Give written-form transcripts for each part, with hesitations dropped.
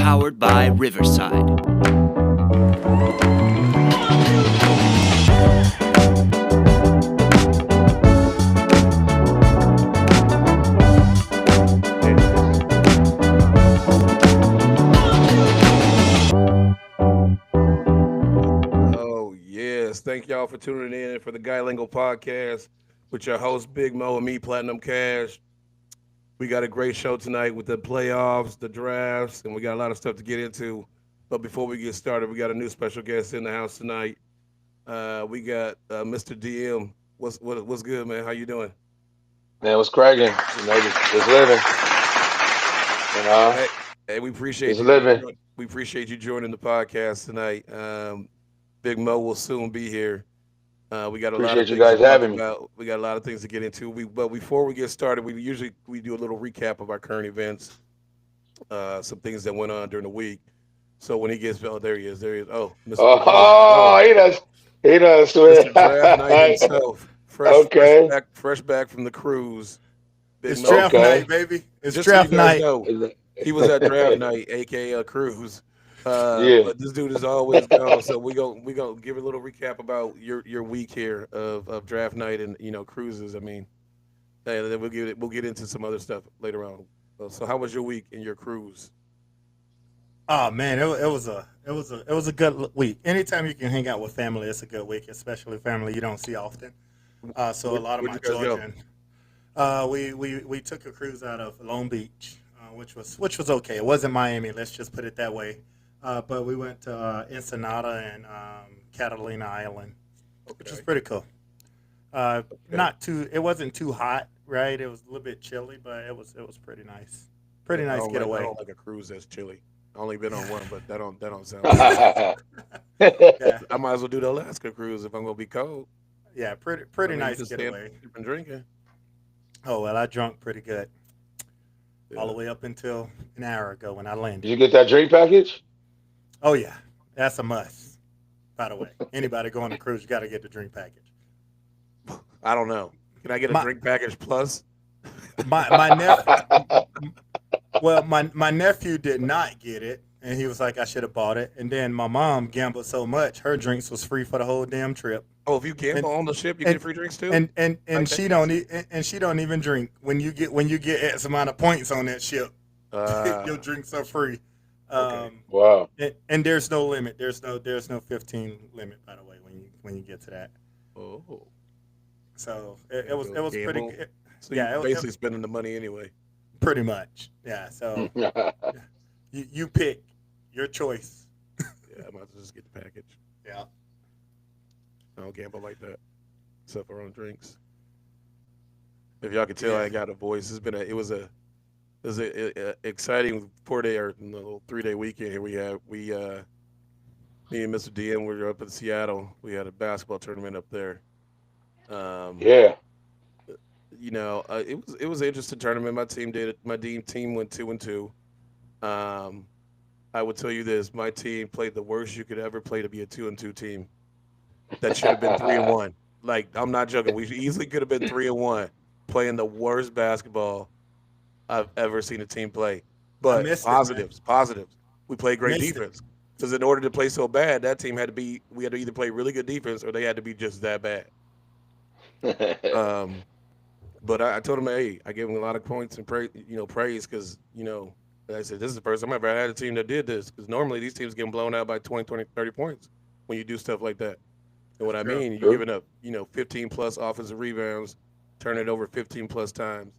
powered by Riverside. Oh, yes. Thank y'all for tuning in for the Guy Lingo podcast with your host, Big Mo, and me, Platinum Cash. We got a great show tonight with the playoffs, the drafts, and we got a lot of stuff to get into. But before we get started, we got a new special guest in the house tonight. We got Mr. DM. What's good, man? How you doing? Man, what's cracking? Just living. You know, Hey, hey, we appreciate just you. living. We appreciate you joining the podcast tonight. Big Mo will soon be here. We got a lot of Appreciate you things to guys talk having me. about. We got a lot of things to get into. But before we get started, we do a little recap of our current events, some things that went on during the week. So when he gets, oh, there he is. There he is. Oh, Mr. Oh, he does, Mr. Draft Night himself, okay, fresh back from the cruise. Big It's Mo. draft night, okay. baby. It's Just so you draft guys night. know, he was at draft night, aka a cruise. Yeah, But this dude is always gone. So we gonna give a little recap about your week here of draft night and cruises. I mean, and then we'll get into some other stuff later on. So how was your week and your cruise? Oh man, it was a good week. Anytime you can hang out with family, it's a good week, especially family you don't see often. So a lot of Where'd my you guys go? children, we took a cruise out of Long Beach, which was okay. It wasn't Miami, let's just put it that way. But we went to Ensenada and Catalina Island, which was Okay, pretty cool. okay. It wasn't too hot, right? It was a little bit chilly, but it was pretty nice. Pretty Yeah, nice I getaway. don't like a cruise that's chilly. I only been on one, but that don't sound good. yeah. Yeah, I might as well do the Alaska cruise if I'm gonna be cold. yeah, pretty I pretty mean, you nice can stay up getaway. and drinking. Oh well, I drunk pretty good all Yeah. the way up until an hour ago when I Did landed. you get that drink package? Oh yeah, that's a must. By the way, anybody going to cruise, you got to get the drink package. I don't know. Can I get a My drink package plus? my nephew, well, my nephew did not get it, and he was like, I should have bought it. And then my mom gambled so much, her drinks was free for the whole damn trip. Oh, if you And gamble on the ship, you and get free drinks too. and Like that? she don't and she don't even drink when you get X amount of points on that ship. Your Uh, drinks are free. okay. Wow. And there's no limit. There's no 15 limit, by the way, when you get to that. Oh, So gotta it go was pretty gamble. good. So you Yeah, basically spending the money anyway. pretty much. Yeah. So you pick your choice. Yeah, I might as well just get the package. Yeah. I don't gamble like that, except for on drinks. If y'all can tell, I Yeah. ain't got a voice. It was a exciting 4 day or no, 3 day weekend here. Me and Mr. DM were up in Seattle. We had a basketball tournament up there. Um, Yeah. it was an interesting tournament. My team did it. My team went 2-2. Um, I would tell you this: my team played the worst you could ever play to be a 2-2 team. That should have been 3-1. Like I'm not joking. We easily could have been 3-1, playing the worst basketball I've ever seen a team play. I But missed it, man. positives. We played I great missed it. defense. Because in order to play so bad, that team we had to either play really good defense or they had to be just that bad. Um, but I told him, hey, I gave him a lot of points and praise because I said this is the first time I've ever had a team that did this. Because normally these teams get blown out by 20, 20, 30 points when you do stuff like that. And what That's I true. mean, you're True. giving up 15 plus offensive rebounds, turning it over 15 plus times,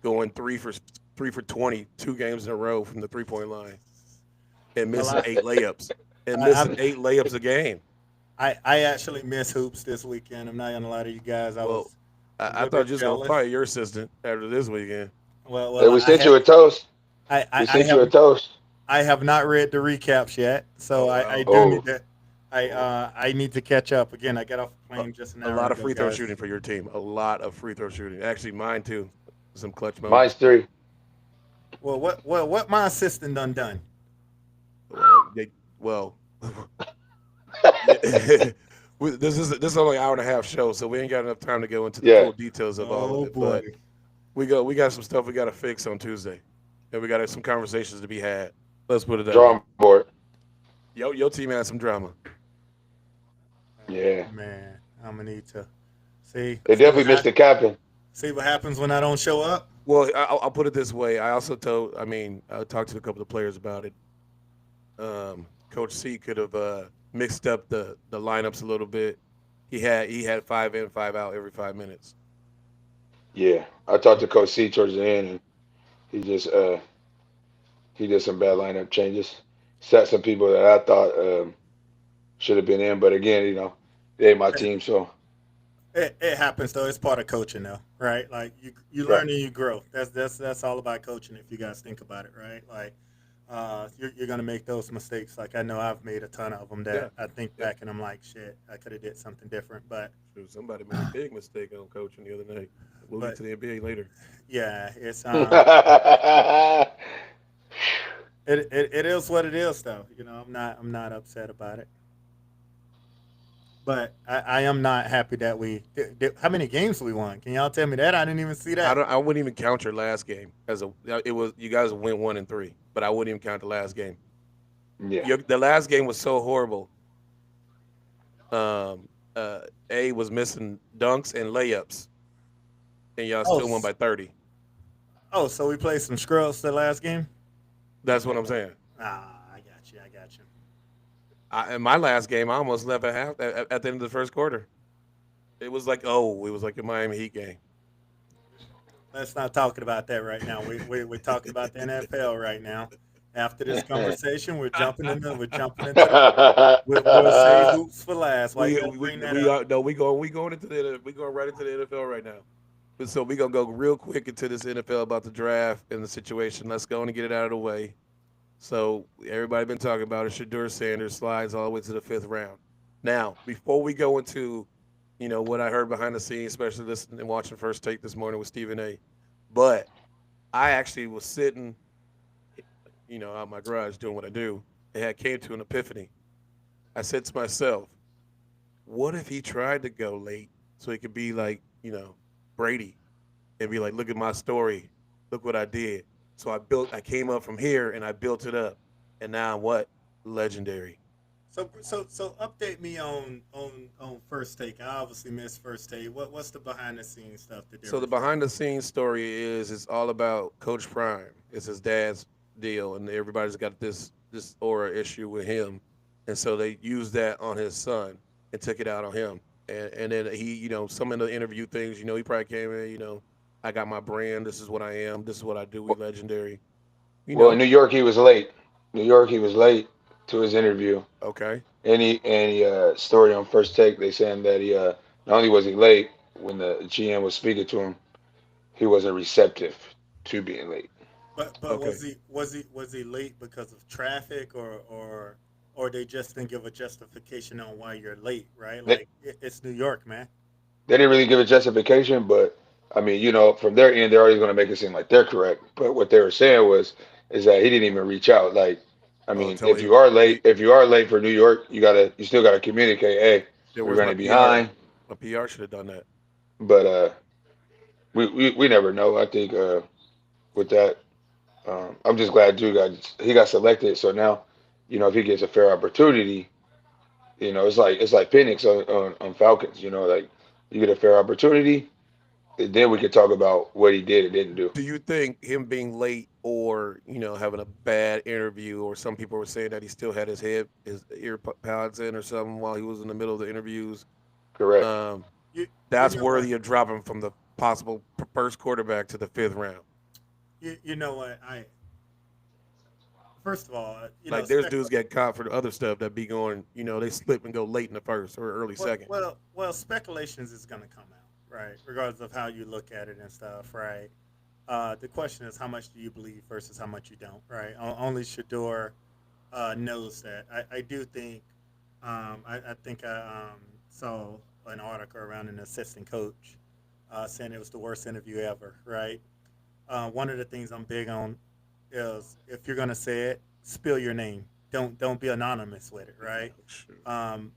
going three for 20, 2 games in a row from the 3 point line, and Well, missing eight layups, and I missing I'm, 8 layups a game. I actually miss hoops this weekend. I'm not gonna lie to you guys. I Well, was a I little thought bit you was gonna jealous. fire your assistant after this weekend. Well, Hey, we I sent had you a toast. I, We I, I sent you have a toast. I have not read the recaps yet, so Oh I wow. do need Oh, to. Oh, I need to catch up. Again, I got off the a, plane just an a hour lot of ago, free throw shooting guys. for your team. A lot of free throw shooting. Actually, mine too. Some clutch mine's moments. 3. Well, what my assistant done? Well, yeah. This is only an hour and a half show, so we ain't got enough time to go into the Yeah. full details of all of Oh it. boy. But we got some stuff we got to fix on Tuesday, and we got some conversations to be had. Let's put it that way. Drawing board. Your team had some drama. Yeah. Man, I'm gonna need to see. They definitely missed the captain. See what happens when I don't show up. Well, I'll put it this way. I also I talked to a couple of players about it. Coach C could have mixed up the lineups a little bit. He had 5 in, 5 out every 5 minutes. Yeah. I talked to Coach C towards the end, and he just he did some bad lineup changes. Sat some people that I thought should have been in, but again, they ain't my team, so It happens though. It's part of coaching though, right? Like you right. learn and you grow. That's all about coaching. If you guys think about it, right? Like you're gonna make those mistakes. Like I know I've made a ton of them Yeah, that I think yeah. back and I'm like, shit, I could have did something different. But Shoot, somebody made a big mistake on coaching the other night. We'll get but to the NBA later. yeah, it's Yeah, it is what it is though. I'm not upset about it. But I am not happy that how many games we won? Can y'all tell me that? I didn't even see I that. don't. I wouldn't even count your last game as a. It was you guys went 1-3, but I wouldn't even count the last game. The last game was so horrible. Um, A was missing dunks and layups, and y'all Oh, still won by 30. so we played some scrubs the last game. That's what I'm saying. Ah, I got you. I got you. In my last game, I almost left at the end of the first quarter. It was like a Miami Heat game. Let's not talking about that right now. We're talking about the NFL right now. After this conversation, we'll say hoops for last. Why you gonna bring that We up? are no we going right into the NFL right now. But so we gonna go real quick into this NFL about the draft and the situation. Let's go and get it out of the way. So everybody been talking about it. Shador Sanders slides all the way to the fifth round. Now, before we go into, what I heard behind the scenes, especially listening and watching First Take this morning with Stephen A. But I actually was sitting, out my garage doing what I do, and had came to an epiphany. I said to myself, what if he tried to go late so he could be like, Brady and be like, look at my story, look what I did. So I came up from here and I built it up, and now I'm what? Legendary. So update me on first take. I obviously missed first take. What's the behind the scenes stuff that they're So the behind the scenes story is it's all about Coach Prime. It's his dad's deal, and everybody's got this aura issue with him, and so they used that on his son and took it out on him. And then he, some of the interview things, he probably came in, I got my brand. This is what I am. This is what I do. We legendary. You well, in know. New York, he was late. New York, he was late to his interview. Okay. Any story on first take, they saying that he not only was he late when the GM was speaking to him, he wasn't receptive to being late. but Okay. was he late because of traffic or they just didn't give a justification on why you're late, right? They, Like it's New York, man. they didn't really give a justification, but I mean, from their end, they're always going to make it seem like they're correct. But what they were saying is that he didn't even reach out. Like, I Oh, mean, tell him. if you are late for New York, you still gotta communicate. Hey, Yeah, we're where's my running PR? behind. My PR should have done that. But we never know. I think with that, I'm just glad Drew got selected. So now, if he gets a fair opportunity, it's like Penix on Falcons. Like you get a fair opportunity, and then we can talk about what he did and didn't do. Do you think him being late or having a bad interview, or some people were saying that he still had his ear pods in or something while he was in the middle of the interviews? Correct. Um, You that's know what? worthy of dropping from the possible first quarterback to the fifth round. You know what? I First of all, Like there's dudes get caught for the other stuff that be going, they slip and go late in the first or early second. speculations is going to come out, right? Regardless of how you look at it and stuff, right? The question is, how much do you believe versus how much you don't, right? Only Shador knows that. I do think, I think I saw an article around an assistant coach saying it was the worst interview ever, right? One of the things I'm big on is if you're gonna say it, spill your name. Don't be anonymous with it, right?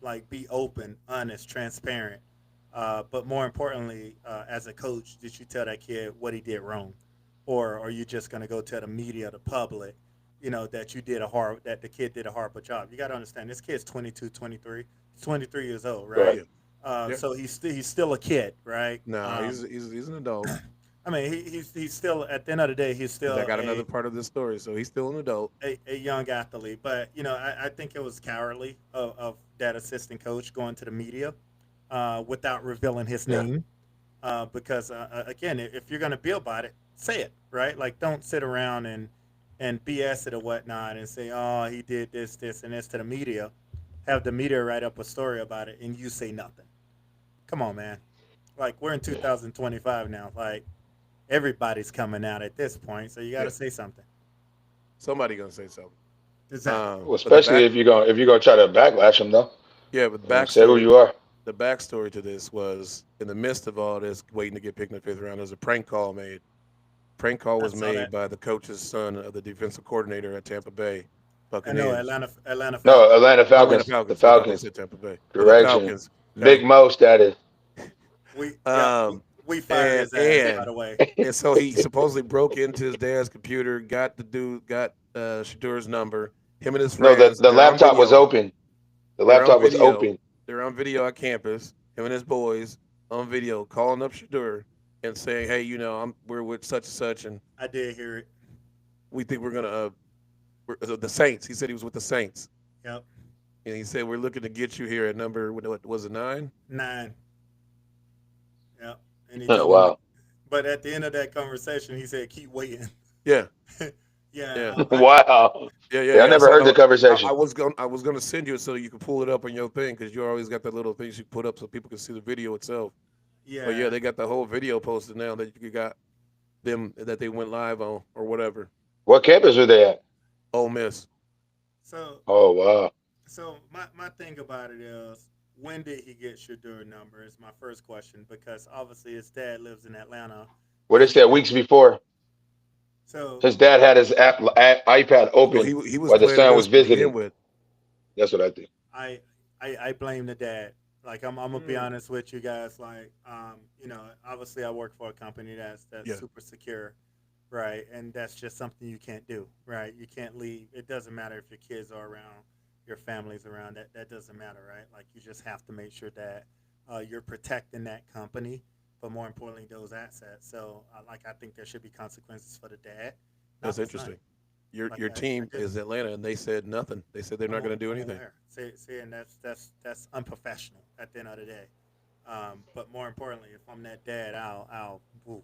Like be open, honest, transparent. But more importantly, as a coach, did you tell that kid what he did wrong, or are you just gonna go tell the media, the public, that that the kid did a horrible job. You got to understand, this kid's 22, 23. He's 23 years old, right? Right. Yeah. So he's still a kid, right? No, he's an adult. I mean, he's still, at the end of the day, he's still I got another part of this story, so he's still an adult. a young athlete. But I think it was cowardly of that assistant coach going to the media without revealing his Yeah. name. Because again, if you're gonna be about it, say it, right? Like, don't sit around and BS it or whatnot and say, oh, he did this, and this to the media. Have the media write up a story about it and you say nothing. Come on, man. Like, we're in 2025 now. Like, everybody's coming out at this point, so you got to say something. Somebody gonna say something. Exactly. Well, But especially if you're gonna try to backlash him, though. but Say who you are. the backstory to this was, in the midst of all this, waiting to get picked in the fifth round, there was a prank call made. Prank call was I saw made that. by the coach's son of the defensive coordinator at Tampa Bay I know Buccaneers. Atlanta No, Falcons. Atlanta Atlanta Falcons. The Falcons. I thought they Falcons. said Tampa Bay. But the Correction. Falcons. Big Okay. Mo status. Um, We fired his ass, by the way. and so he supposedly broke into his dad's computer, got Shadur's number. Him and his No, friends. the they're on laptop was video. open. The They're on laptop was video. open. They're on video at campus. Him and his boys on video calling up Shadur and saying, "Hey, we're with such and such, and I did hear it. we think we're gonna the Saints." He said he was with the Saints, Yep. and he said, "We're looking to get you here at number what was it 9?" 9. Yep. And he told me, Wow. but at the end of that conversation, he said, "Keep waiting." Yeah, Yeah. Yeah. Wow. yeah. I never So heard the conversation. I was gonna send you it so you can pull it up on your thing, because you always got that little things you put up so people can see the video itself. Yeah. But yeah, they got the whole video posted now that you got them that they went live on or whatever. What campus were they at? Ole Miss. So Oh, wow. my thing about it is, when did he get Shadur number? Is my first question, because obviously his dad lives in Atlanta. What they said weeks before. So His dad had his iPad So open he was while the playing son with was us to begin visiting. with. That's what I think. I blame the dad. Like, I'm gonna be honest with you guys. Like, obviously I work for a company that's Yeah. super secure, right? And that's just something you can't do, right? You can't leave. It doesn't matter if your kids are around, your family's around. That doesn't matter, right? Like, you just have to make sure that you're protecting that company, but more importantly, those assets. So, I think there should be consequences for the dad. not That's the son. interesting. Your Like, your I team just- is Atlanta, and they said nothing. They said they're not going to do anything. See, and that's unprofessional at the end of the day. But more importantly, if I'm that dad, I'll. Ooh.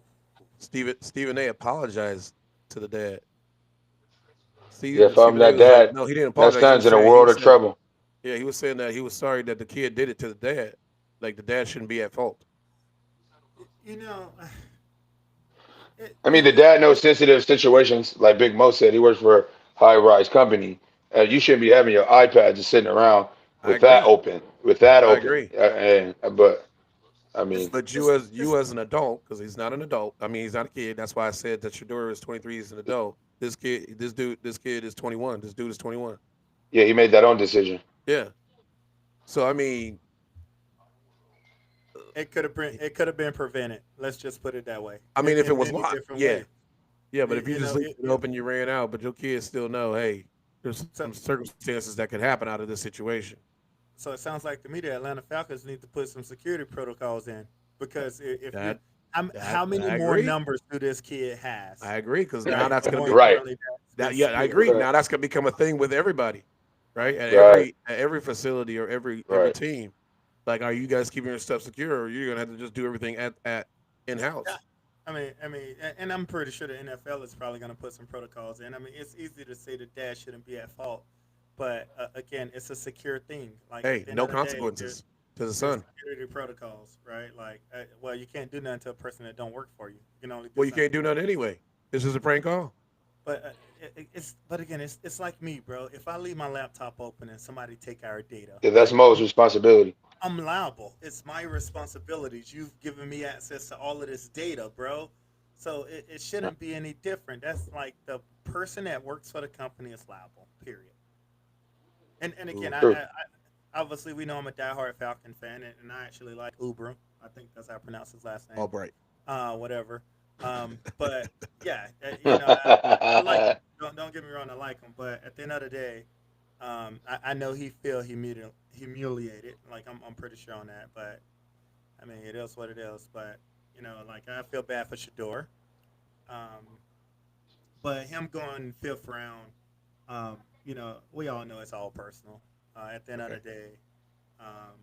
Stephen A. apologized to the dad. Yeah, if Stephen I'm A. that was like, dad, no, he didn't that apologize. son's in a world of trouble. Yeah, he was saying that he was sorry that the kid did it to the dad. Like, the dad shouldn't be at fault. You know, I mean, the dad knows sensitive situations. Like Big Mo said, he works for a high-rise company. You shouldn't be having your iPad just sitting around I with that agree. open. With that I open. agree. But I mean, But you as an adult, because he's not an adult. I mean, he's not a kid. That's why I said that Shador is 23. He's an adult. This kid is 21. This dude is 21. yeah, he made that own decision. Yeah. So I mean, it could have been prevented. Let's just put it that way. I mean, if In it was many locked, different yeah. ways. Yeah, but if you You just know, leave it open, you ran out. But your kids still know, hey, there's some circumstances that could happen out of this situation. So it sounds like to me the Atlanta Falcons need to put some security protocols in, because if That- how many I more agree. numbers do this kid has? I agree, because now that's going More to be Right. importantly, I agree. Right. Now that's going to become a thing with everybody, right? At Right. every facility or every Right. team. Like, are you guys keeping your stuff secure, or you're going to have to just do everything at in house? Yeah. I mean, and I'm pretty sure the NFL is probably going to put some protocols in. I mean, it's easy to say the dad shouldn't be at fault, but again, it's a secure thing. Like, Hey, at the end no of the day, consequences to the there's son. security protocols, right? Like, well, you can't do nothing to a person that don't work for you. You can only do Well, you something. can't do nothing anyway. This is a prank call. But it's like me, bro. If I leave my laptop open and somebody take our data, Yeah, that's Mo's responsibility. I'm liable. It's my responsibilities. You've given me access to all of this data, bro. So it shouldn't be any different. That's like the person that works for the company is liable. Period. And again, Ooh. True. I obviously we know I'm a diehard Falcon fan, and I actually like Uber. I think that's how I pronounce his last name. Albright. Whatever. But yeah, I like. Don't get me wrong, I like him, but at the end of the day, I know he feel humiliated. Like I'm pretty sure on that, but I mean, it is what it is. But like I feel bad for Shador. Um, but him going fifth round, we all know it's all personal. At the end of the day, um,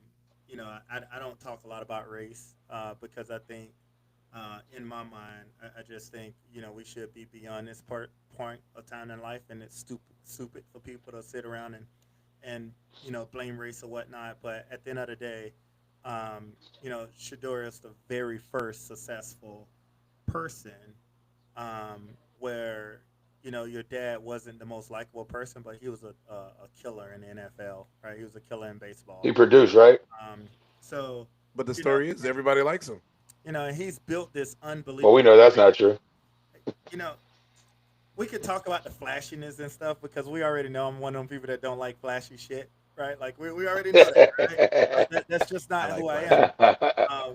I don't talk a lot about race because I think, in my mind, I just think we should be beyond this point of time in life, and it's stupid for people to sit around and blame race or whatnot. But at the end of the day, Shador is the very first successful person where your dad wasn't the most likable person, but he was a killer in the NFL, right? He was a killer in baseball. He produced, right? Um, so But the story is everybody likes him. he's built this Well, unbelievable. we know that's not true. You know, we could talk about the flashiness and stuff because we already know I'm one of them people that don't like flashy shit, right? Like we already know that, right? That's just not I like who I flashy. am.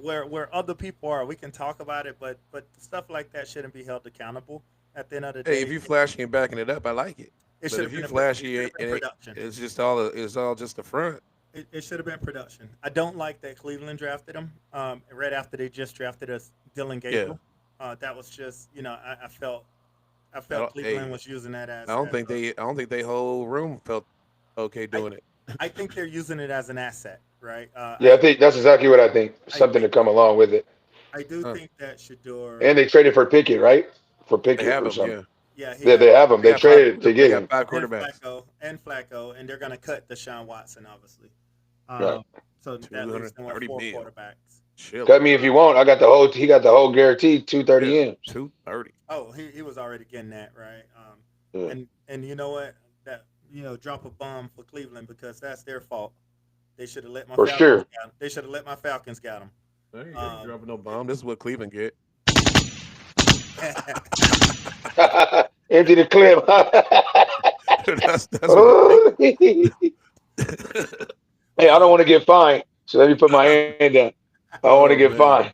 Where other people are, we can talk about it, but stuff like that shouldn't be held accountable. At the end of the Hey, day, if you flashy and backing it up, I like it. it But should if have you been flashy and production. it's all just the front. It should have been production. I don't like that Cleveland drafted him right after they just drafted us Dylan Yeah, Gabriel. That was just I I felt don't. Cleveland Hey, was using that I as don't think a, they. I don't think they whole room felt okay I doing it. I think they're using it as an asset, right? Yeah, I think that's exactly what I think. I Something to think come along with it. I do Huh. think that Shador, And they traded for Pickett, right? For They Pickett have or them. something. Yeah, yeah, he Yeah, has they have him. they They got five. traded to They get got him. five and quarterbacks. Flacco, and they're gonna cut Deshaun Watson, obviously. Right. Um, so that Two leaves hundred them with thirty four mil. quarterbacks. Chilling. Cut me if you want. I got the whole. He got the whole guaranteed Yeah, 230 M's. 230. Oh, he was already getting that right. Yeah. And you know what? That drop a bomb for Cleveland because that's their fault. They should have let my For Falcons. sure. Got him. They should have let my Falcons got him. There you go. You Um, dropping no bomb. This is what Cleveland get. Empty the clip. That's what they. Hey, I don't want to get fined, so let me put my hand down. I don't want to get Oh fined. man.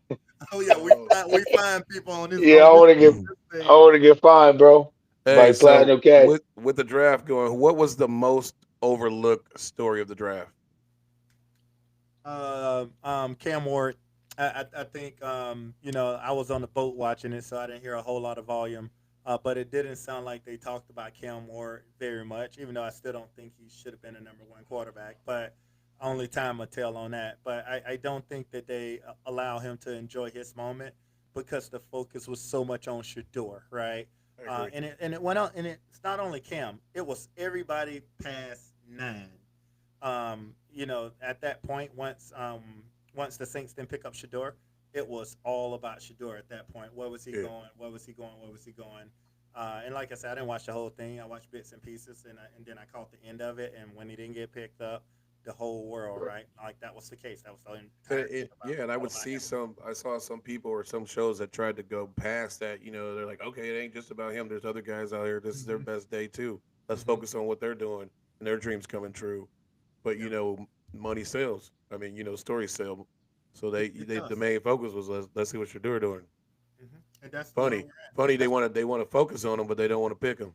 oh yeah, Oh. we find people on this Yeah, I want to get. I thing. want to get fined, bro. Hey, By so Platinum Cat. with the draft going, what was the most overlooked story of the draft? Cam Ward. I think I was on the boat watching it, so I didn't hear a whole lot of volume. But it didn't sound like they talked about Cam Ward very much, even though I still don't think he should have been a number one quarterback. But only time will tell on that. But I don't think that they allow him to enjoy his moment because the focus was so much on Shador, right? I agree. And it went on, and it's not only Cam; it was everybody past 9. At that point, once the Saints didn't pick up Shador, it was all about Shador at that point. Where was he Yeah. going? Where was he going? Where was he going? And like I said, I didn't watch the whole thing. I watched bits and pieces, and then I caught the end of it. And when he didn't get picked up, the whole world, right? Like that was the case. That was the entire thing Yeah, and I all would about see him. some. I saw some people or some shows that tried to go past that. They're like, okay, it ain't just about him. There's other guys out here. This is their Mhm. best day too. Let's Mhm. focus on what they're doing and their dreams coming true. But Yep. money sells. I mean, stories sell. So It the does. main focus was let's see what you're doing. And that's the world Funny, we're in. funny. That's They want to focus on him, but they don't want to pick him.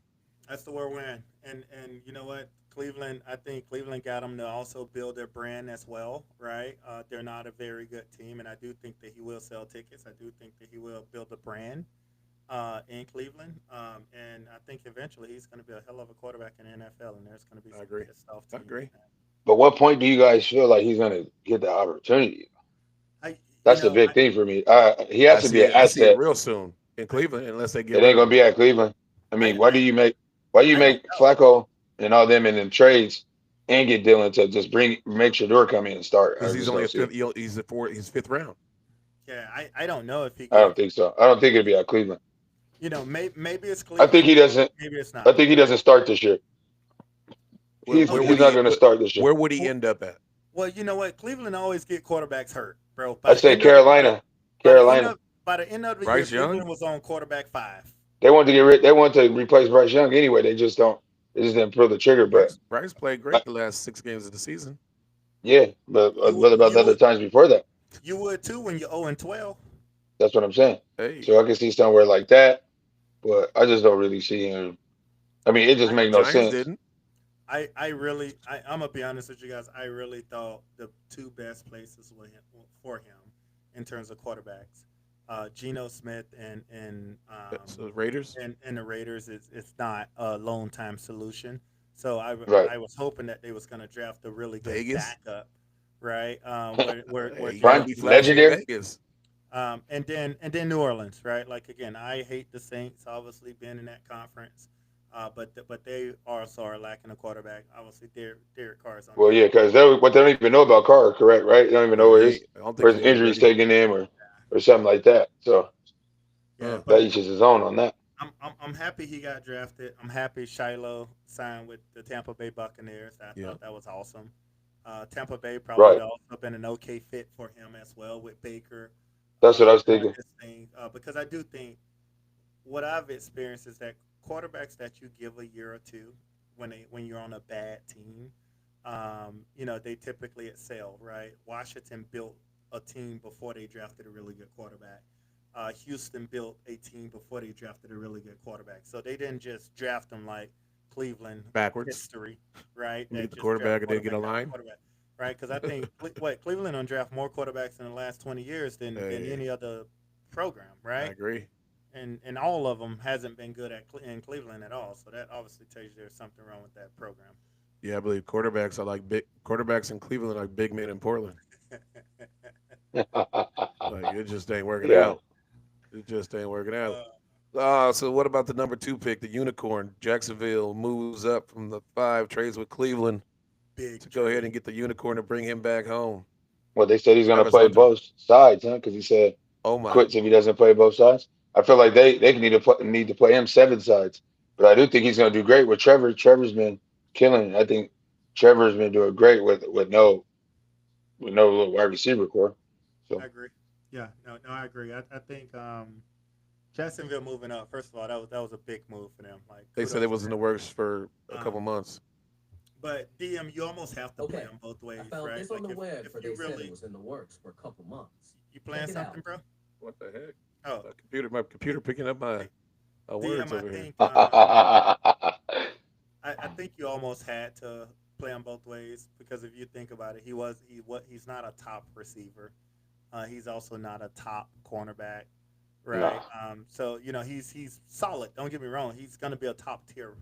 That's the world we're in. And you know what? Cleveland, I think Cleveland got them to also build their brand as well, right? They're not a very good team, and I do think that he will sell tickets. I do think that he will build a brand in Cleveland, and I think eventually he's going to be a hell of a quarterback in the NFL, and there's going to be I some agree. pissed off I teams. agree. But what point do you guys feel like he's gonna get the opportunity? I, you That's the know, big I, thing for me. He has to be an I see it asset. real soon in Cleveland, unless they get It rid ain't of gonna him. be at Cleveland. I mean, I, I, why do you I don't make know. Flacco and all them in them trades and get Dylan to just make Shador come in and start? I Because he's just only don't a see fifth. it. He's fifth round. Yeah, I don't know if he I could. don't think so. I don't think it'd be at Cleveland. Maybe it's I think Cleveland, he doesn't. maybe it's I not. think he doesn't start this year. Oh He's yeah. not going to start this year. Where would he Well, end up at? well, you know what? Cleveland always get quarterbacks hurt, bro. I say Carolina. Carolina. By the end of the year, Bryce Young. Cleveland was on quarterback 5. They want to get rid. They want to replace Bryce Young anyway. They just don't. They just didn't pull the trigger. But Bryce played uh, great the last 6 games of the season. yeah. But what about the You other would times before that? too when you're 0-12. That's what I'm saying. Hey, So I can see somewhere like that. But I just don't really see him. I mean, it just make no Giants sense. didn't. I'm gonna be honest with you guys. I really thought the two best places for him in terms of quarterbacks, Geno Smith So Raiders. and the Raiders it's not a long time solution. So Right. I was hoping that they was gonna draft a really good Vegas. backup, right? Where Hey, you he gotta Brian, be could do flashy in legendary. Vegas. and then New Orleans, right? Like again, I hate the Saints, obviously being in that conference, but they also are lacking a quarterback. Obviously, Derek Carr is on Well, that. yeah, because they don't even know about Carr, correct? Right? They don't even know Yeah, where he. his I don't think where he's his gonna be injuries ready. taking him or something like that. So Yeah, Huh. that but each is his own on that. I'm happy he got drafted. I'm happy Shiloh signed with the Tampa Bay Buccaneers. I Yeah. thought that was awesome. Tampa Bay probably would Right. also been an okay fit for him as well with Baker That's what I was doing thinking. his thing. Because I do think what I've experienced is that quarterbacks that you give a year or two when you're on a bad team, they typically excel, right? Washington built a team before they drafted a really good quarterback. Houston built a team before they drafted a really good quarterback. So they didn't just draft them like Cleveland Backwards. history, right? Let me That get the just draft quarterback and then get a line. quarterback, right? Because I think Cleveland on draft more quarterbacks in the last 20 years than Hey, any other program, I right? agree. And all of them hasn't been good in Cleveland at all. So that obviously tells you there's something wrong with that program. Yeah, I believe quarterbacks are like big quarterbacks in Cleveland are like big men in Portland. Like it just ain't working Yeah. out. It just ain't working out. uh, So what about the number 2 pick, the unicorn? Jacksonville moves up from the 5, trades with Cleveland to big go ahead trade. and get the unicorn to bring him back home. Well, they said he's going to Travis play Hunter. both sides, huh? Because he said Oh he my. quits if he doesn't play both sides. I feel like they need to play him 7 sides, but I do think he's going to do great with Trevor. Trevor's been killing it. I think Trevor's been doing great with no little wide receiver core. I So agree. Yeah, no, I agree. I think Jacksonville moving up. First of all, that was a big move for them. Like They said it kudos to was in the works for a them. couple months. But DM, you almost have to play Okay, them both I ways, found right? this on Like the web, if for you they said it really was in the works for a couple months. you playing Check it something, out. bro? What the heck? Oh, My computer picking up my DM, words I over here. think yeah, I think you almost had to play them both ways because if you think about it, he's not a top receiver. He's also not a top cornerback, right? no, So he's solid. Don't get me wrong. He's going to be a top tier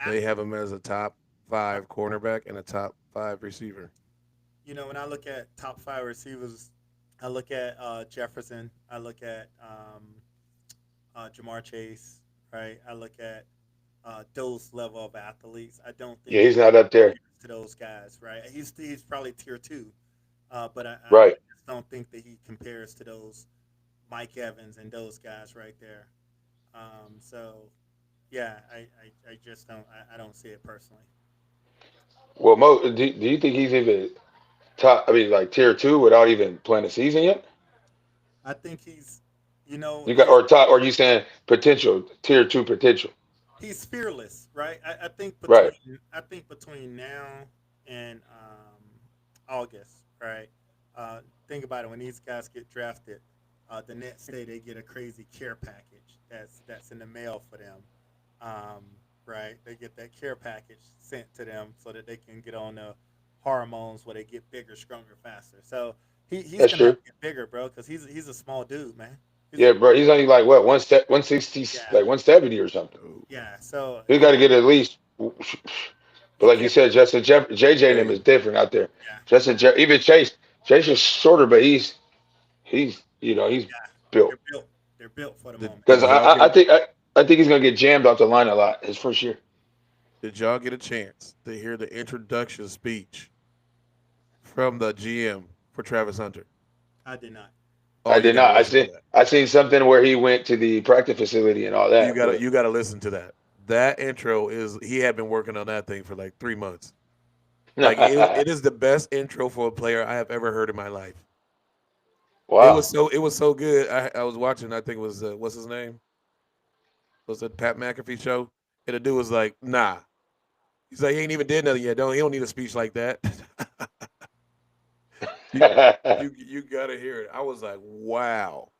They athlete. have him as a top 5 cornerback and a top 5 receiver. When I look at top five receivers, I look at Jefferson. I look at Jamar Chase, right? I look at those level of athletes. I don't think he's not up there. compares to those guys, right? He's probably tier two, but I Right. just don't think that he compares to those Mike Evans and those guys right there. So yeah, I just I don't see it personally. Well, do you think he's even top? I mean, like tier 2 without even playing a season yet? I think he's, You got or top? Or you saying potential tier 2 potential? he's fearless, right? Right. I think between now and August, right? Think about it. When these guys get drafted, the next day they get a crazy care package that's in the mail for them, um, right? They get that care package sent to them so that they can get on the hormones where they get bigger, stronger, faster. So he's That's gonna have true. to get bigger, bro, because he's a small dude, man. He's Yeah, a bro. He's only like what 160, yeah, like 170 or something. Oh, yeah. So He got to get at least. But he like you can't. said, JJ and him hey, is different out there. Yeah, Even Chase is shorter, but he's yeah. built. They're built. They're built for the did moment. Because did y'all get a I think he's gonna get jammed off the line a lot his first year. did y'all get a chance to hear the introduction speech from the GM for Travis Hunter? I did not. Oh, I you did got to not. listen to that. I seen something where he went to the practice facility and all You that. got to But you got to listen to that. That intro is he had been working on that thing for like 3 months. Like it is the best intro for a player I have ever heard in my life. wow. It was so good. I was watching. I think it was what's his name? Was it Pat McAfee show? And the dude was like, "Nah." He's like, "He ain't even did nothing yet. He don't need a speech like that." you you got to hear it. I was like, "Wow."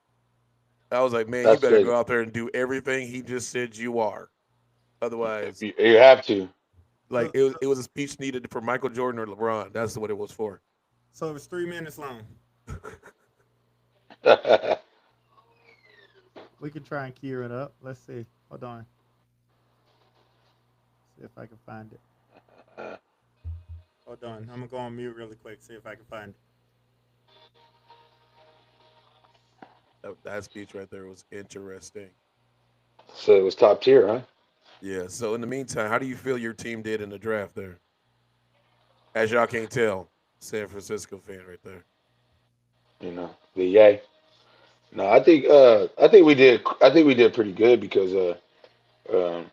I was like, "Man, you That's better crazy. go out there and do everything he just said you are." Otherwise, You have to. like it was a speech needed for Michael Jordan or LeBron. That's what it was for. So it was 3 minutes long. We can try and cue it up. Let's see. Hold on. See if I can find it. Hold on. I'm gonna go on mute really quick. See if I can find it. That speech right there was interesting. So it was top tier, huh? Yeah. So in the meantime, how do you feel your team did in the draft there? As y'all can't tell, San Francisco fan right there. You know, the yay. No, I think we did. I think we did pretty good because um,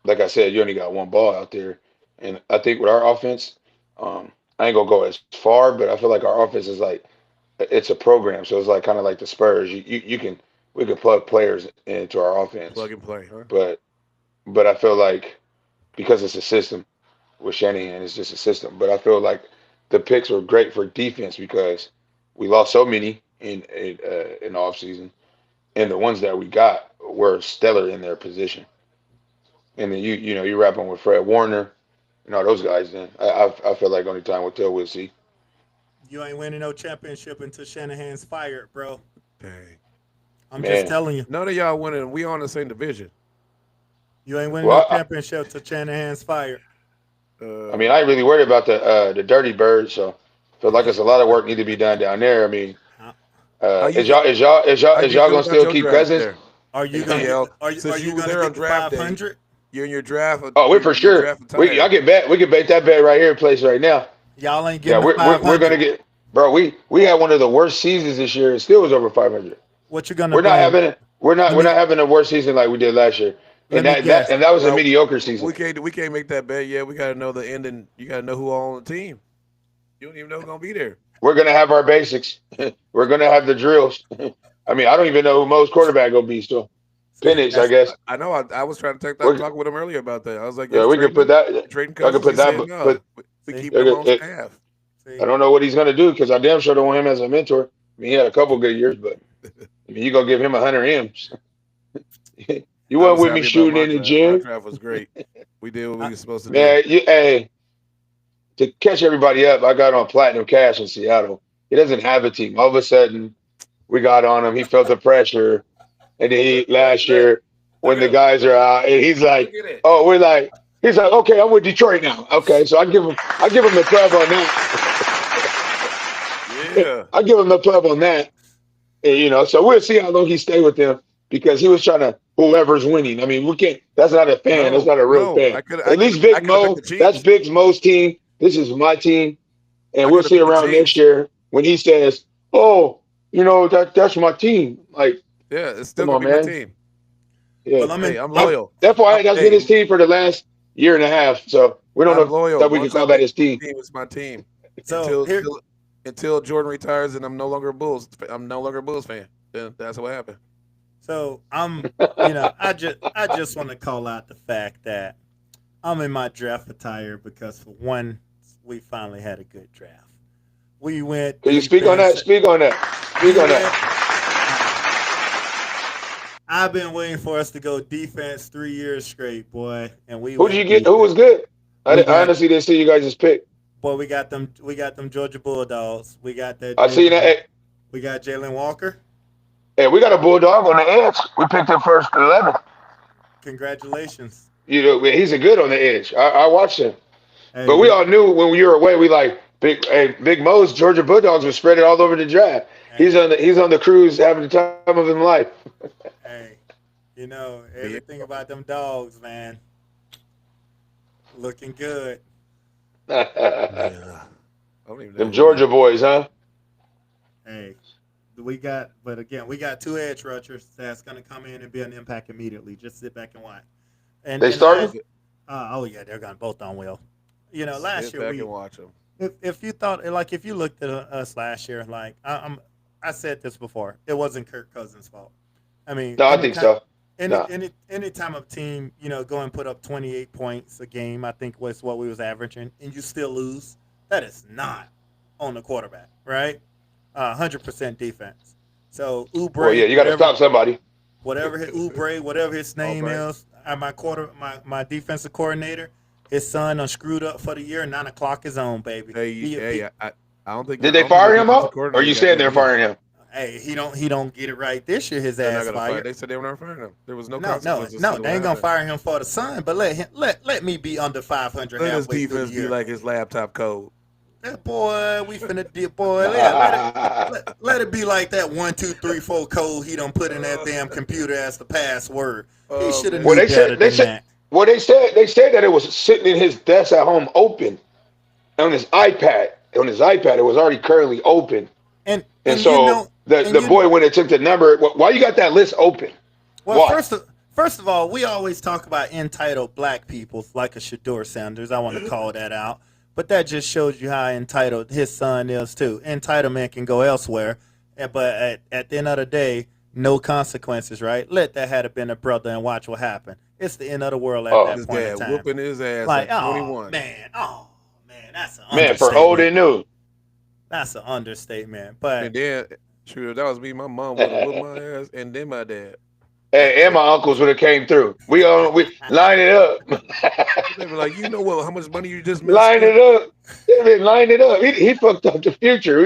like I said, you only got one ball out there, and I think with our offense, I ain't gonna go as far, but I feel like our offense is like it's a program, so it's like kind of like the Spurs. You can we can plug players into our offense, Plug and play, huh? but I feel like because it's a system with Shanahan, it's just a system. But I feel like the picks were great for defense because we lost so many in the offseason, and the ones that we got were stellar in their position. And then you know you wrap on with Fred Warner and all those guys. Then I feel like only time will tell. We'll see. You ain't winning no championship until Shanahan's fired, bro. Dang. I'm Man. just telling you. None of y'all winning. We on the same division. You ain't winning Well, no championship till Shanahan's fired. I mean, I ain't really worried about the Dirty Birds, so I feel like there's a lot of work need to be done down there. I mean, How you is y'all feel gonna about still your keep draft Cousins? there? Are you Yeah, gonna Yeah, get, are since you you were gonna there on get the draft day, 500? you're in your draft. Oh, we're you're for in your sure. draft We attire. we can bet that bet right here in place right now. Y'all ain't Yeah, getting the we're gonna 500. get, bro. We had one of the worst seasons this year. It still was over 500. What you gonna We're not bring? having Let we're me not having a worse season like we did last year, let and me guess. that was a Well, mediocre season. we can't make that bet yet. We got to know the ending. You got to know who all on the team. You don't even know who's gonna be there. We're gonna have our basics. We're gonna have the drills. I mean, I don't even know who most quarterback gonna be still. See, Penix, I that's guess. I know. I was trying to We're, talk with him earlier about that. I was like, yeah, "You're we could trading put him. that. You're trading I could Cousins." He put that, said, "No, but we see, keeping him on staff." I see. don't know what he's gonna do because I damn sure don't want him as a mentor. I mean, he had a couple good years, but I mean, you gonna give him 100 M's. You I weren't was with me happy about shooting my in the draft. My gym, draft was great. We did what we I, were supposed to do. man. Hey, to catch everybody up, I got on Platinum Cash in Seattle. He doesn't have a team. All of a sudden, we got on him. He felt the pressure, and then last year Look when at the him. guys are out, and he's Look like, at it. "Oh, we're like." He's like, okay, I'm with Detroit now. Okay, so I give him the club on that. Yeah. I give him the club on that. And, you know, so we'll see how long he stay with them because he was trying to whoever's winning. I mean, we can't. That's not a fan. That's No, not a real no. fan. At least I Big could have picked the Mo. That's Chiefs. Big Mo's team. This is my team, and I we'll could have see picked the around next Chiefs. year when he says, "Oh, you know that's my team." Like, Yeah, it's still come gonna on, be my man. team. Yeah, well, I'm Hey, in. I'm loyal. that's why that's been Hey, his team for the last year and a half. So we don't I'm know loyal. that we can Once I call that pick his team. my team, it's my team. So here, Until Jordan retires and I'm no longer a Bulls. I'm no longer a Bulls fan. Then that's what happened. so I'm. I just want to call out the fact that I'm in my draft attire because for one, we finally had a good draft. We went Can you speak on that? defense. Speak on that. Speak We on went. that. I've been waiting for us to go defense 3 years straight, boy, and we Who did you went get? Who was defense. good? We I got honestly didn't see you guys' pick. boy, we got them. We got them Georgia Bulldogs. We got that I seen that. Jalen. Hey, We got Jalen Walker. hey, we got a bulldog on the edge. We picked him first 11. Congratulations. You know, he's a good on the edge. I watched him, Hey, but we all knew when we were away. We like Big Mo's Georgia Bulldogs were spread it all over the draft. hey, He's on the cruise having the time of his life. hey. You know Yeah. everything about them dogs, man. Looking good. Them Yeah. I don't even know who Georgia boys, huh? Hey, but again, we got two edge rushers that's gonna come in and be an impact immediately. Just sit back and watch. And They and started? oh yeah, they're gonna both done well. You know, Sit last year back and watch them. if you thought like if you looked at us last year, like I said this before, it wasn't Kirk Cousins' fault. I mean, No, I think so. No. any time a team go and put up 28 points a game, I think was what we was averaging, and you still lose, that is not on the quarterback, right? 100% defense. So Well, yeah, you got to stop somebody. whatever his name Albright. is, my defensive coordinator, his son screwed up for the year. 9 o'clock is on, baby. I don't think. Did they fire him out? Or are you saying they're firing him? Hey, he don't get it right this year. His They're ass not gonna fired. fire. They said they were not firing him. There was no No, consequences. they ain't gonna fire him for the son. But let me be under 500 Let his halfway through the defense year. be like his laptop code. That boy, we finna do, boy. Let it be like that 1, 2, 3, 4 code he don't put in that damn computer as the password. He should have Well, knew better than that. Well, they said that it was sitting in his desk at home, open on his iPad. On his iPad, it was already currently open. And so the boy, when it took the number, why you got that list open? Well, why? first of all, we always talk about entitled black people like a Shador Sanders. I want to call that out. But that just shows you how entitled his son is, too. Entitlement can go elsewhere. But at the end of the day, no consequences, right? Let that had been a brother and watch what happened. It's the end of the world at that point in time. Whooping his ass like, at 21. Man, that's an man, understatement. for old and new. That's an understatement. But and then, sure, that was me. My mom would have whooped my ass, and then my dad. Hey, and my uncles would have came through. We line it up. They were like, you know what? How much money you just missed? Line it up. Line it up. He fucked up the future.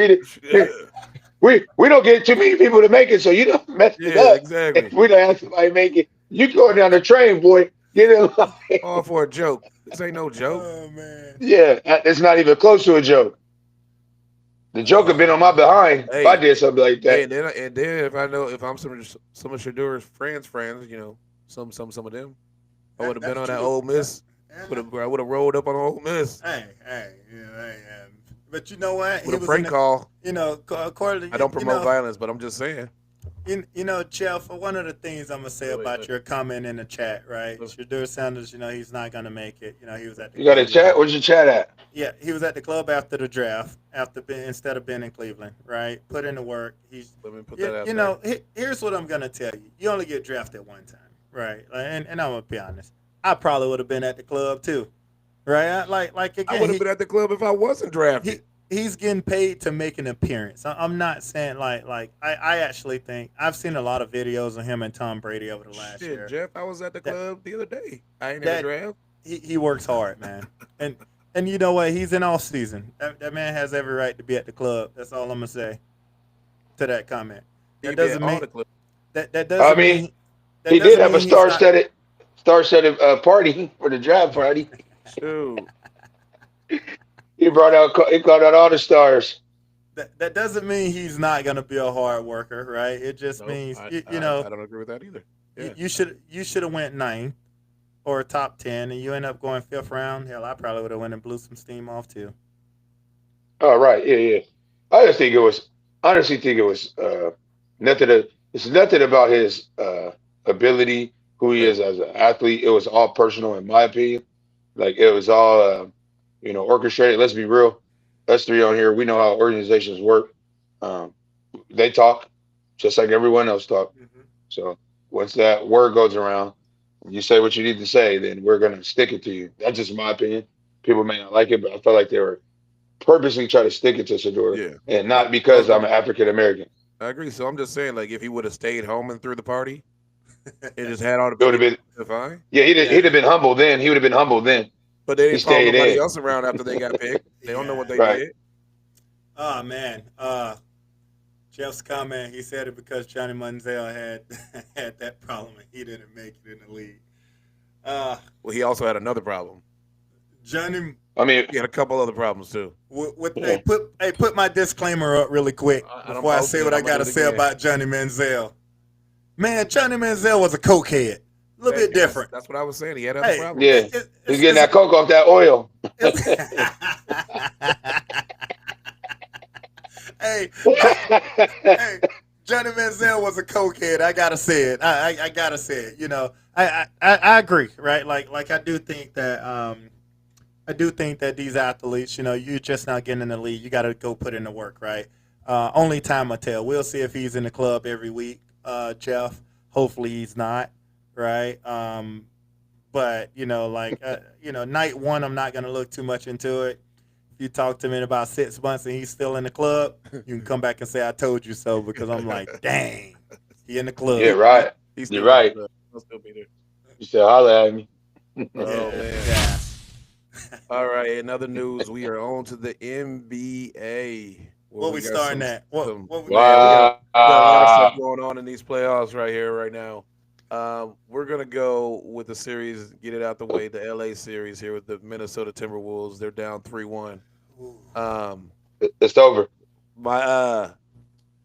We don't get too many people to make it, so you don't mess it up. Exactly. If we don't have somebody make it, you going down the train, boy. Get in line. All for a joke. This ain't no joke. oh man. Yeah, it's not even close to a joke. The joke have been on my behind if I did something like that. And then if I'm some of Shadur's friends, you know, some of them, I would have been on that Ole Miss. I would have rolled up on Ole Miss. Hey. But you know what? With a prank call. You know, according I don't promote violence, but I'm just saying. You know, Jeff, one of the things I'm going to say about your comment in the chat, right? Shador Sanders, you know, he's not going to make it. You know, he was at the You got a chat? Where's your chat at? Yeah, he was at the club after the draft, instead of being in Cleveland, right? Put in the work. Let me put that out you know, here's what I'm going to tell you. You only get drafted one time, right? And I'm going to be honest. I probably would have been at the club too, right? Like again, I would have been at the club if I wasn't drafted. He's getting paid to make an appearance. I'm not saying I actually think I've seen a lot of videos of him and Tom Brady over the last year. Jeff, I was at the club the other day. I ain't in the draft. He works hard, man. And you know what? He's in off season. That man has every right to be at the club. That's all I'm gonna say to that comment. That doesn't mean that doesn't. I mean, he did have a star-studded party for the draft party. Shoot. He brought out all the stars. That doesn't mean he's not gonna be a hard worker, right? It just means you know. I don't agree with that either. Yeah. You should have went 9th or top 10, and you end up going 5th round. Hell, I probably would have went and blew some steam off too. Oh right, yeah. I honestly think it was nothing. It's nothing about his ability, who he is as an athlete. It was all personal, in my opinion. Like it was all. Orchestrated. Let's be real. Us three on here, we know how organizations work. They talk just like everyone else talk. Mm-hmm. So once that word goes around, you say what you need to say, then we're going to stick it to you. That's just my opinion. People may not like it, but I felt like they were purposely trying to stick it to Shador, and not because I'm an African American. I agree. So I'm just saying, like, if he would have stayed home and threw the party, it just had all the. It would have been fine. Yeah, he'd have been humble then. He would have been humble then. But they didn't follow nobody else around after they got picked. They don't know what they did. Oh man, Jeff's comment. He said it because Johnny Manziel had that problem and he didn't make it in the league. Well, he also had another problem. He had a couple other problems too. Put my disclaimer up really quick before I say what I got to say about Johnny Manziel. Man, Johnny Manziel was a cokehead. A little bit different. That's what I was saying. He had other problems. Yeah, he's getting that coke off that oil. hey, Johnny Manziel was a cokehead. I gotta say it. I gotta say it. You know, I agree, right? Like I do think that these athletes, you know, you're just not getting in the league. You got to go put in the work, right? Only time will tell. We'll see if he's in the club every week, Jeff. Hopefully he's not. Right. But, night one, I'm not going to look too much into it. If you talk to me in about 6 months and he's still in the club, you can come back and say, I told you so, because I'm like, dang, he in the club. Yeah, right. You're right. He'll still be there. You said holla at me. Oh Yeah, man. yeah. All right. In other news, we are on to the NBA. Where What we we got starting at? some What we, man, we got a lot of stuff Wow. going on in these playoffs right here, right now. We're gonna go with the series, get it out the way. The LA series here with the Minnesota Timberwolves. They're down 3-1. ooh, Um, It's over. my